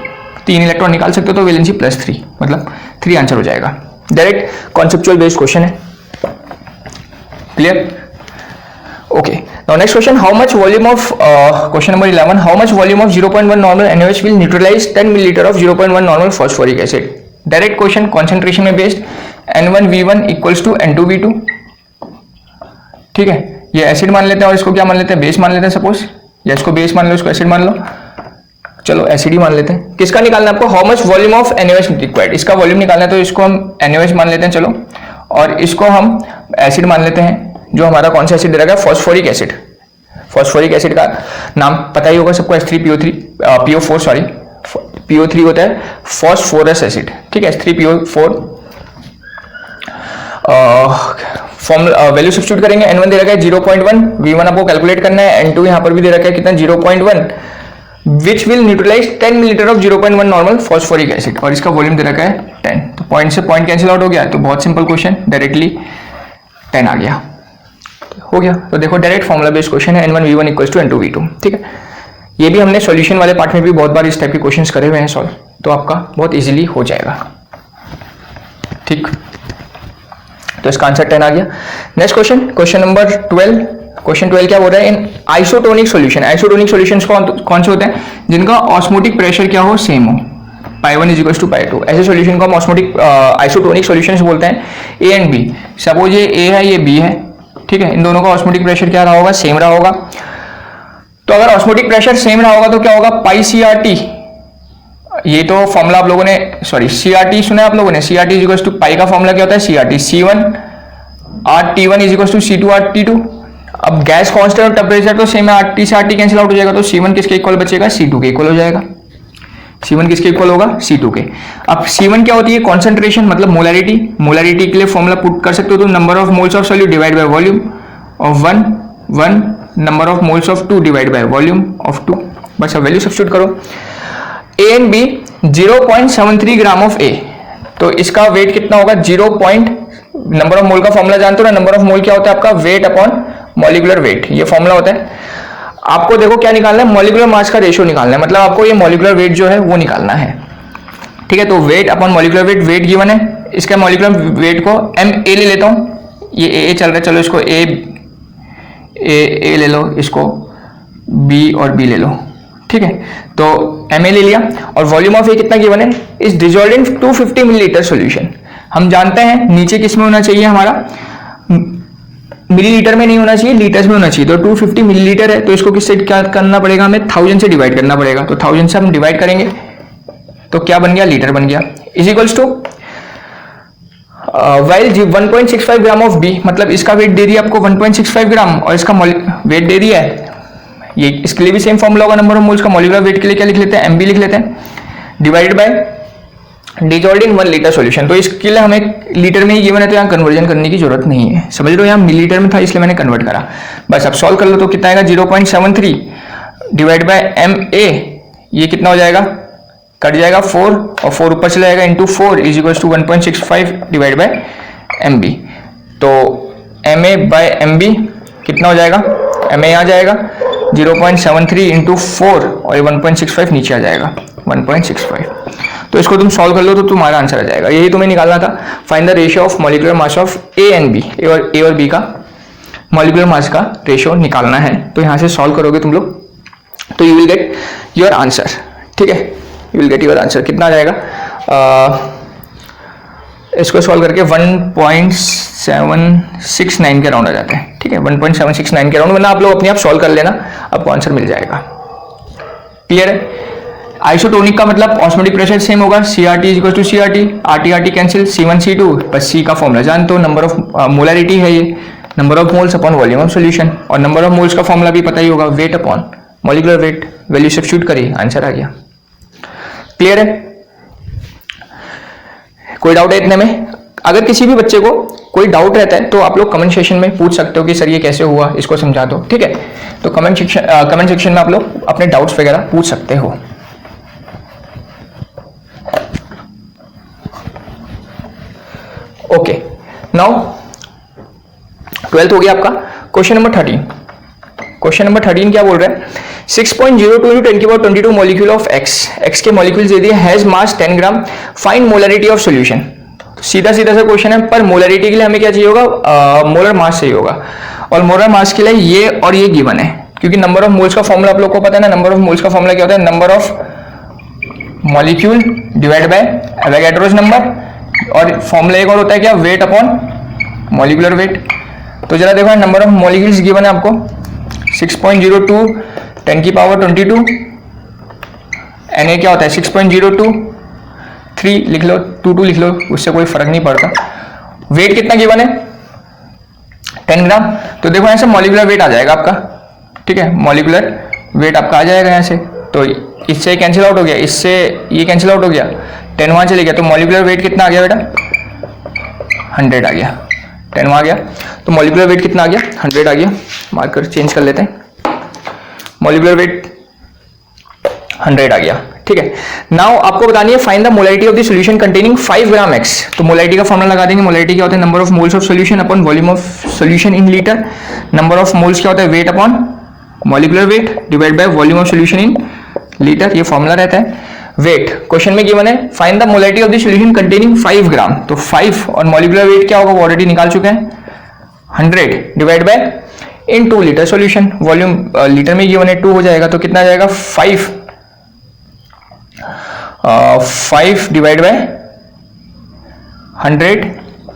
3 इलेक्ट्रॉन निकाल सकते हो तो वैलेंसी +3, मतलब 3 आंसर हो जाएगा। डायरेक्ट कॉन्सेप्चुअल बेस्ड क्वेश्चन है। Clear? Okay, now next question, how much volume of question number 11, how much volume of 0.1 normal NaOH will neutralise 10 millilitre of 0.1 normal phosphoric acid? Direct question, concentration में based, N1V1 equals to N2V2, ठीक है। ये acid मान लेते हैं और इसको क्या मान लेते हैं? बेस मान लेते हैं सपोज, या इसको बेस मान लो, इसको एसिड मान लो, चलो एसिड ही मान लेते हैं। किसका निकालना है आपको? How much volume of NaOH required, इसका वॉल्यूम निकालना है, तो इसको हम NaOH मान लेते हैं, चलो, और इसको हम एसिड मान लेते हैं, जो हमारा कौन सा एसिड दे रखा है? Phosphoric acid. फॉस्फोरिक एसिड का नाम पता ही होगा सबको, H3PO4, सॉरी, PO3 होता है फॉस्फोरस एसिड, ठीक है, H3PO4। वैल्यू सब्स्टिट्यूट करेंगे, N1 दे रखा है 0.1, V1 आपको कैलकुलेट करना है, N2 यहां पर भी दे रखा है कितना? 0.1, which will neutralise 10 millilitre of 0.1 normal phosphoric acid, और इसका वॉल्यूम दे रखा है 10। तो पॉइंट से पॉइंट कैंसिल आउट हो गया, तो बहुत सिंपल क्वेश्चन, डायरेक्टली 10 आ गया, हो गया। तो देखो डायरेक्ट फॉर्मुला बेस्ड क्वेश्चन है, N1V1 इक्वल्स टू N2V2, ठीक है। ये भी हमने सॉल्यूशन वाले पार्ट में भी बहुत बार इस टाइप के क्वेश्चंस करे हुए हैं सॉल्व, तो आपका बहुत इजीली हो जाएगा, ठीक। तो इसका आंसर 10 आ गया। Next question, question number 12। Question 12 क्या बोल रहा है? इन आइसोटोनिक सॉल्यूशन, आइसोटोनिक सॉल्यूशंस कौन से होते हैं? जिनका ऑस्मोटिक प्रेशर क्या हो? सेम हो, पाई 1 इज इक्वल्स टू पाई 2। ऐसे सॉल्यूशन को हम ऑस्मोटिक आइसोटोनिक सॉल्यूशंस बोलते हैं, ए एंड बी। सपोज ये ए है, ये बी है, ठीक है, इन दोनों का ऑस्मोटिक प्रेशर क्या रहा होगा, सेम रहा होगा। तो अगर ऑस्मोटिक प्रेशर सेम रहा होगा तो क्या होगा, पाई सी आर टी। ये तो फॉर्मूला आप लोगों ने, सॉरी सी आर टी सुना है आप लोगों ने, C R T is equals to pi का फॉर्मूला क्या होता है, C R T, C 1 R T 1 is equals to C 2 R T 2। अब गैस कांस्टेंट और टेम्परेचर तो सेम है, आर टी से आर टी कैंसिल आउट हो जाएगा, तो सी 1 किसके इक्वल बचेगा, सी 2 के इक्वल हो जाएगा। सी 1 किसके इक्वल होगा, सी 2 के। अब सी 1 क्या होती है, कॉन्सेंट्रेशन मतलब मोलैरिटी। मोलैरिटी के लिए फॉर्मूला पुट कर सकते हो तो number of moles of solute divide by volume of 1 number of moles of 2 divide by volume of 2। बस अब वैल्यू सब्स्टिट्यूट करो। A and B 0.73 gram of A, तो इसका वेट कितना होगा, नंबर ऑफ मोल का फॉर्मूला जानते हो ना, नंबर ऑफ मोल क्या होता है आपका, वेट अपॉन मॉलिक्यूलर वेट, ये फॉर्मूला होता है। आपको देखो क्या निकालना है, मॉलिक्यूलर मास का रेशियो निकालना है, मतलब आपको ये मॉलिक्यूलर वेट जो है वो निकालना है, ठीक है। तो weight upon molecular weight, wait given है, इसका मॉलिक्यूलर वेट को एम ए ले लेता हूं, ये ए चल रहा है, चलो इसको ए ले लो, इसको बी और बी ले लो, ठीक है। तो एम ए ले लिया, और वॉल्यूम ऑफ ए कितना गिवन है, is dissolved in 250 millilitre solution. हम जानते हैं नीचे किस में होना चाहिए हमारा, मिलीलीटर में नहीं होना चाहिए, लीटर्स में होना चाहिए। तो 250 मिलीलीटर है, तो इसको किससे क्या करना पड़ेगा, हमें 1000 से डिवाइड करना पड़ेगा। तो 1000 से हम डिवाइड करेंगे तो क्या बन गया, लीटर बन गया, is equals to while 1.65 gram of B, मतलब इसका वेट दे दिया आपको 1.65 ग्राम और इसका वेट दे दिया है। ये इसके लिए भी सेम फॉर्मूला होगा, नंबर ऑफ मोल्स का। मॉलिक्यूलर वेट के लिए क्या लिख लेते हैं, एमबी लिख लेते हैं, divided by dissolved in 1 litre solution. तो इसके लिए हमें लीटर में ही गिवन है, तो यहाँ कन्वर्जन करने की जरूरत नहीं है, समझ लो, यहाँ मिलीलीटर में था इसलिए मैंने कन्वर्ट करा। बस अब सॉल्व कर लो तो कितना आएगा, 0.73 डिवाइड बाय एम ए, ये कितना हो जाएगा, कट जाएगा 4 और 4 ऊपर चला जाएगा, into 4 is equal to 1.65 divide by M B. तो M A by M B कितना हो जाएगा, एम ए आ जाएगा 0.73 इंटू 4 और 1.65 नीचे आ जाएगा 1.65। तो इसको तुम सॉल्व कर लो तो तुम्हारा आंसर आ जाएगा। यही तुम्हें निकालना था, find the ratio of molecular mass of A and B, A और बी का मॉलिक्यूलर मास का रेशियो निकालना है। तो यहाँ से सॉल्व करोगे तुम लोग तो you will get your answer, ठीक है, you will get your answer. कितना आ जाएगा, इसको सॉल्व करके 1.769 के राउंड आ जाते हैं, ठीक है, 1.769 के राउंड, वरना आप लोग अपने आप सॉल्व कर लेना, आपको आंसर मिल जाएगा। क्लियर है। आइसोटोनिक का मतलब ऑस्मोटिक प्रेशर सेम होगा, C R T equal to C R T, R T cancel, C1 C2, बस सी का फॉर्मूला जानते हो, नंबर ऑफ मोलैरिटी है ये, number of moles upon volume of solution, और नंबर ऑफ मोल्स का फॉर्मूला भी पता ही होगा, weight upon molecular weight. Value substitute करिए, आंसर आ गया। क्लियर है, कोई डाउट है इतने में? अगर किसी भी बच्चे को कोई डाउट रहता है तो आप लोग कमेंट सेक्शन में पूछ सकते हो कि सर ये कैसे हुआ, इसको समझा दो, ठीक है। तो कमेंट सेक्शन में आप लोग अपने डाउट्स वगैरह पूछ सकते हो। ओके, नाउ 12th हो गया आपका। क्वेश्चन नंबर 13, क्वेश्चन नंबर 13 क्या बोल रहा है, 6.02 × 10⁻22 मॉलिक्यूल ऑफ एक्स के मॉलिक्यूल्स दे दिए, has mass 10 gram, find molarity of solution. सीधा सीधा सा क्वेश्चन है, पर मोलैरिटी के लिए हमें क्या चाहिए होगा, मोलर मास चाहिए होगा, और मोलर मास के लिए ये और ये गिवन है, क्योंकि नंबर ऑफ मोल्स का फॉर्मूला आप लोग को पता है ना, नंबर ऑफ मोल्स का फॉर्मूला क्या होता है, number of molecule divide by Avogadro's number, और फॉर्मूला एक और होता है क्या, वेट अपॉन मॉलिक्यूलर वेट। तो जरा देखो नंबर ऑफ मॉलिक्यूल्स गिवन है आपको 6.02 10⁻22, Na क्या होता है 6.02, 3 लिख लो, 22 लिख लो, उससे कोई फर्क नहीं पड़ता। वेट कितना गिवन है 10 ग्राम, तो देखो यहाँ से मॉलिक्यूलर वेट आ जाएगा आपका, ठीक है, मॉलिक्यूलर वेट आपका आ जाएगा यहाँ से। तो इससे कैंसिल आउट हो गया, इससे ये कैंसिल आउट हो गया, 10 वहाँ चले गया, तो मॉलिक्यूलर वेट कितना आ गया बेटा 100 आ गया, 10 वहाँ आ गया, तो मॉलिक्यूलर वेट कितना आ गया 100 आ गया। मार्कर चेंज कर लेते हैं, मॉलिक्यूलर वेट 100 आ गया, ठीक है। नाउ आपको बतानी है find the molarity of the solution containing 5 gram x. तो मोलैरिटी का फॉर्मूला लगा देंगे, मोलैरिटी क्या होता है, number of moles of solution upon volume of solution in litre, number of moles क्या होता है, weight upon molecular weight divide by volume of solution in litre, ये फॉर्मूला रहता है। वेट क्वेश्चन में गिवन है, find the molarity of the solution containing 5 ग्राम, तो 5 और मॉलिक्यूलर वेट क्या होगा वो ऑलरेडी निकाल चुके हैं 100 divide by in 2 litre solution, volume litre में गिवन है 2 हो जाएगा, तो कितना आ जाएगा 5 डिवाइड बाय 100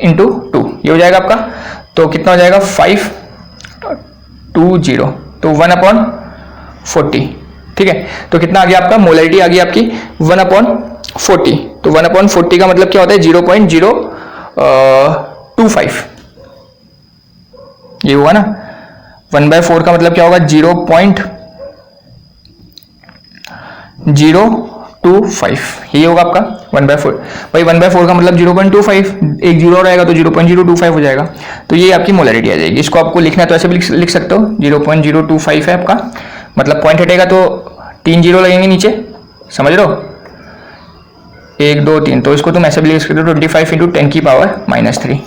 इंटू 2, ये हो जाएगा आपका। तो कितना हो जाएगा 520, तो 1/40, ठीक है। तो कितना आ गया आपका, मोलरिटी आ गई आपकी 1/40। तो 1/40 का मतलब क्या होता है 0.025, ये हुआ ना। 1/4 का मतलब क्या होगा 0.025, ये होगा आपका 1/4। भाई 1/4 का मतलब 0.25, एक जीरो रहेगा तो 0.025 हो जाएगा। तो ये आपकी मोलरिटी आ जाएगी। इसको आपको लिखना है तो ऐसे भी लिख सकते हो, 0.025 है आपका, मतलब पॉइंट हटेगा तो 3 जीरो लगेंगे नीचे, समझ लो, 1 2 3। तो इसको तुम ऐसे भी लिख सकते हो 25 इंटू 10 की पावर -3।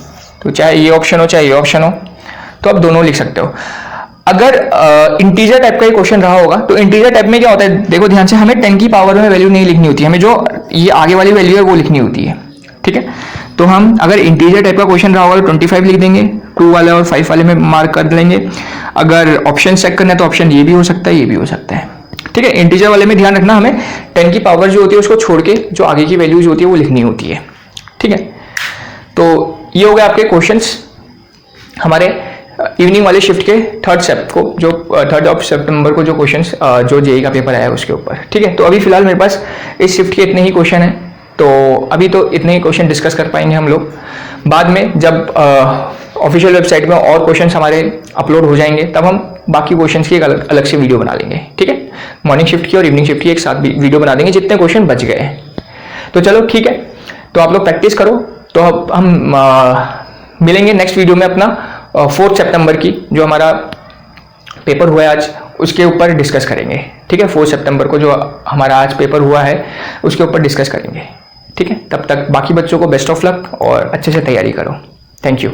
तो चाहे ये ऑप्शन हो चाहे ये ऑप्शन हो, तो आप दोनों लिख सकते हो। अगर इंटीजर टाइप का क्वेश्चन रहा होगा तो इंटीजर टाइप में क्या होता है, देखो ध्यान से, हमें 10 की पावर में वैल्यू नहीं लिखनी होती है, हमें जो ये आगे वाली वैल्यू है वो लिखनी होती है, ठीक है। तो हम अगर इंटीजर टाइप का क्वेश्चन रहा होगा तो 25 लिख देंगे, 2 वाले और 5 वाले में मार्क कर लेंगे। अगर ऑप्शन चेक करना है तो ऑप्शन ये भी हो सकता है, ये भी हो सकता है, ठीक है। इंटीजर वाले में ध्यान रखना, हमें 10 की पावर जो होती है उसको छोड़ के जो आगे की वैल्यूज होती है वो लिखनी होती है, ठीक है। तो ये हो गए आपके क्वेश्चंस हमारे इवनिंग वाले शिफ्ट के थर्ड स्टेप को, जो 3 सितंबर को जो क्वेश्चंस जो जेईई का पेपर आया उसके ऊपर, ठीक है। तो अभी फिलहाल मेरे पास इस शिफ्ट के इतने ही क्वेश्चन हैं, तो अभी तो इतने ही क्वेश्चन डिस्कस कर पाएंगे हम लोग। बाद में जब ऑफिशियल वेबसाइट में और क्वेश्चन हमारे अपलोड हो जाएंगे तब हम बाकी क्वेश्चंस की एक अलग से वीडियो बना लेंगे, ठीक है। मॉर्निंग शिफ्ट की और इवनिंग शिफ्ट की एक साथ वीडियो बना देंगे जितने क्वेश्चन बच गए हैं। तो चलो ठीक है, तो आप लोग प्रैक्टिस करो। तो अब हम मिलेंगे नेक्स्ट वीडियो में अपना 4 सितंबर की जो हमारा पेपर हुआ है आज उसके ऊपर डिस्कस करेंगे, ठीक है। 4 सितंबर को जो हमारा आज पेपर हुआ है उसके ऊपर डिस्कस करेंगे, ठीक है। तब तक बाकी बच्चों को बेस्ट ऑफ लक और अच्छे से तैयारी करो। Thank you.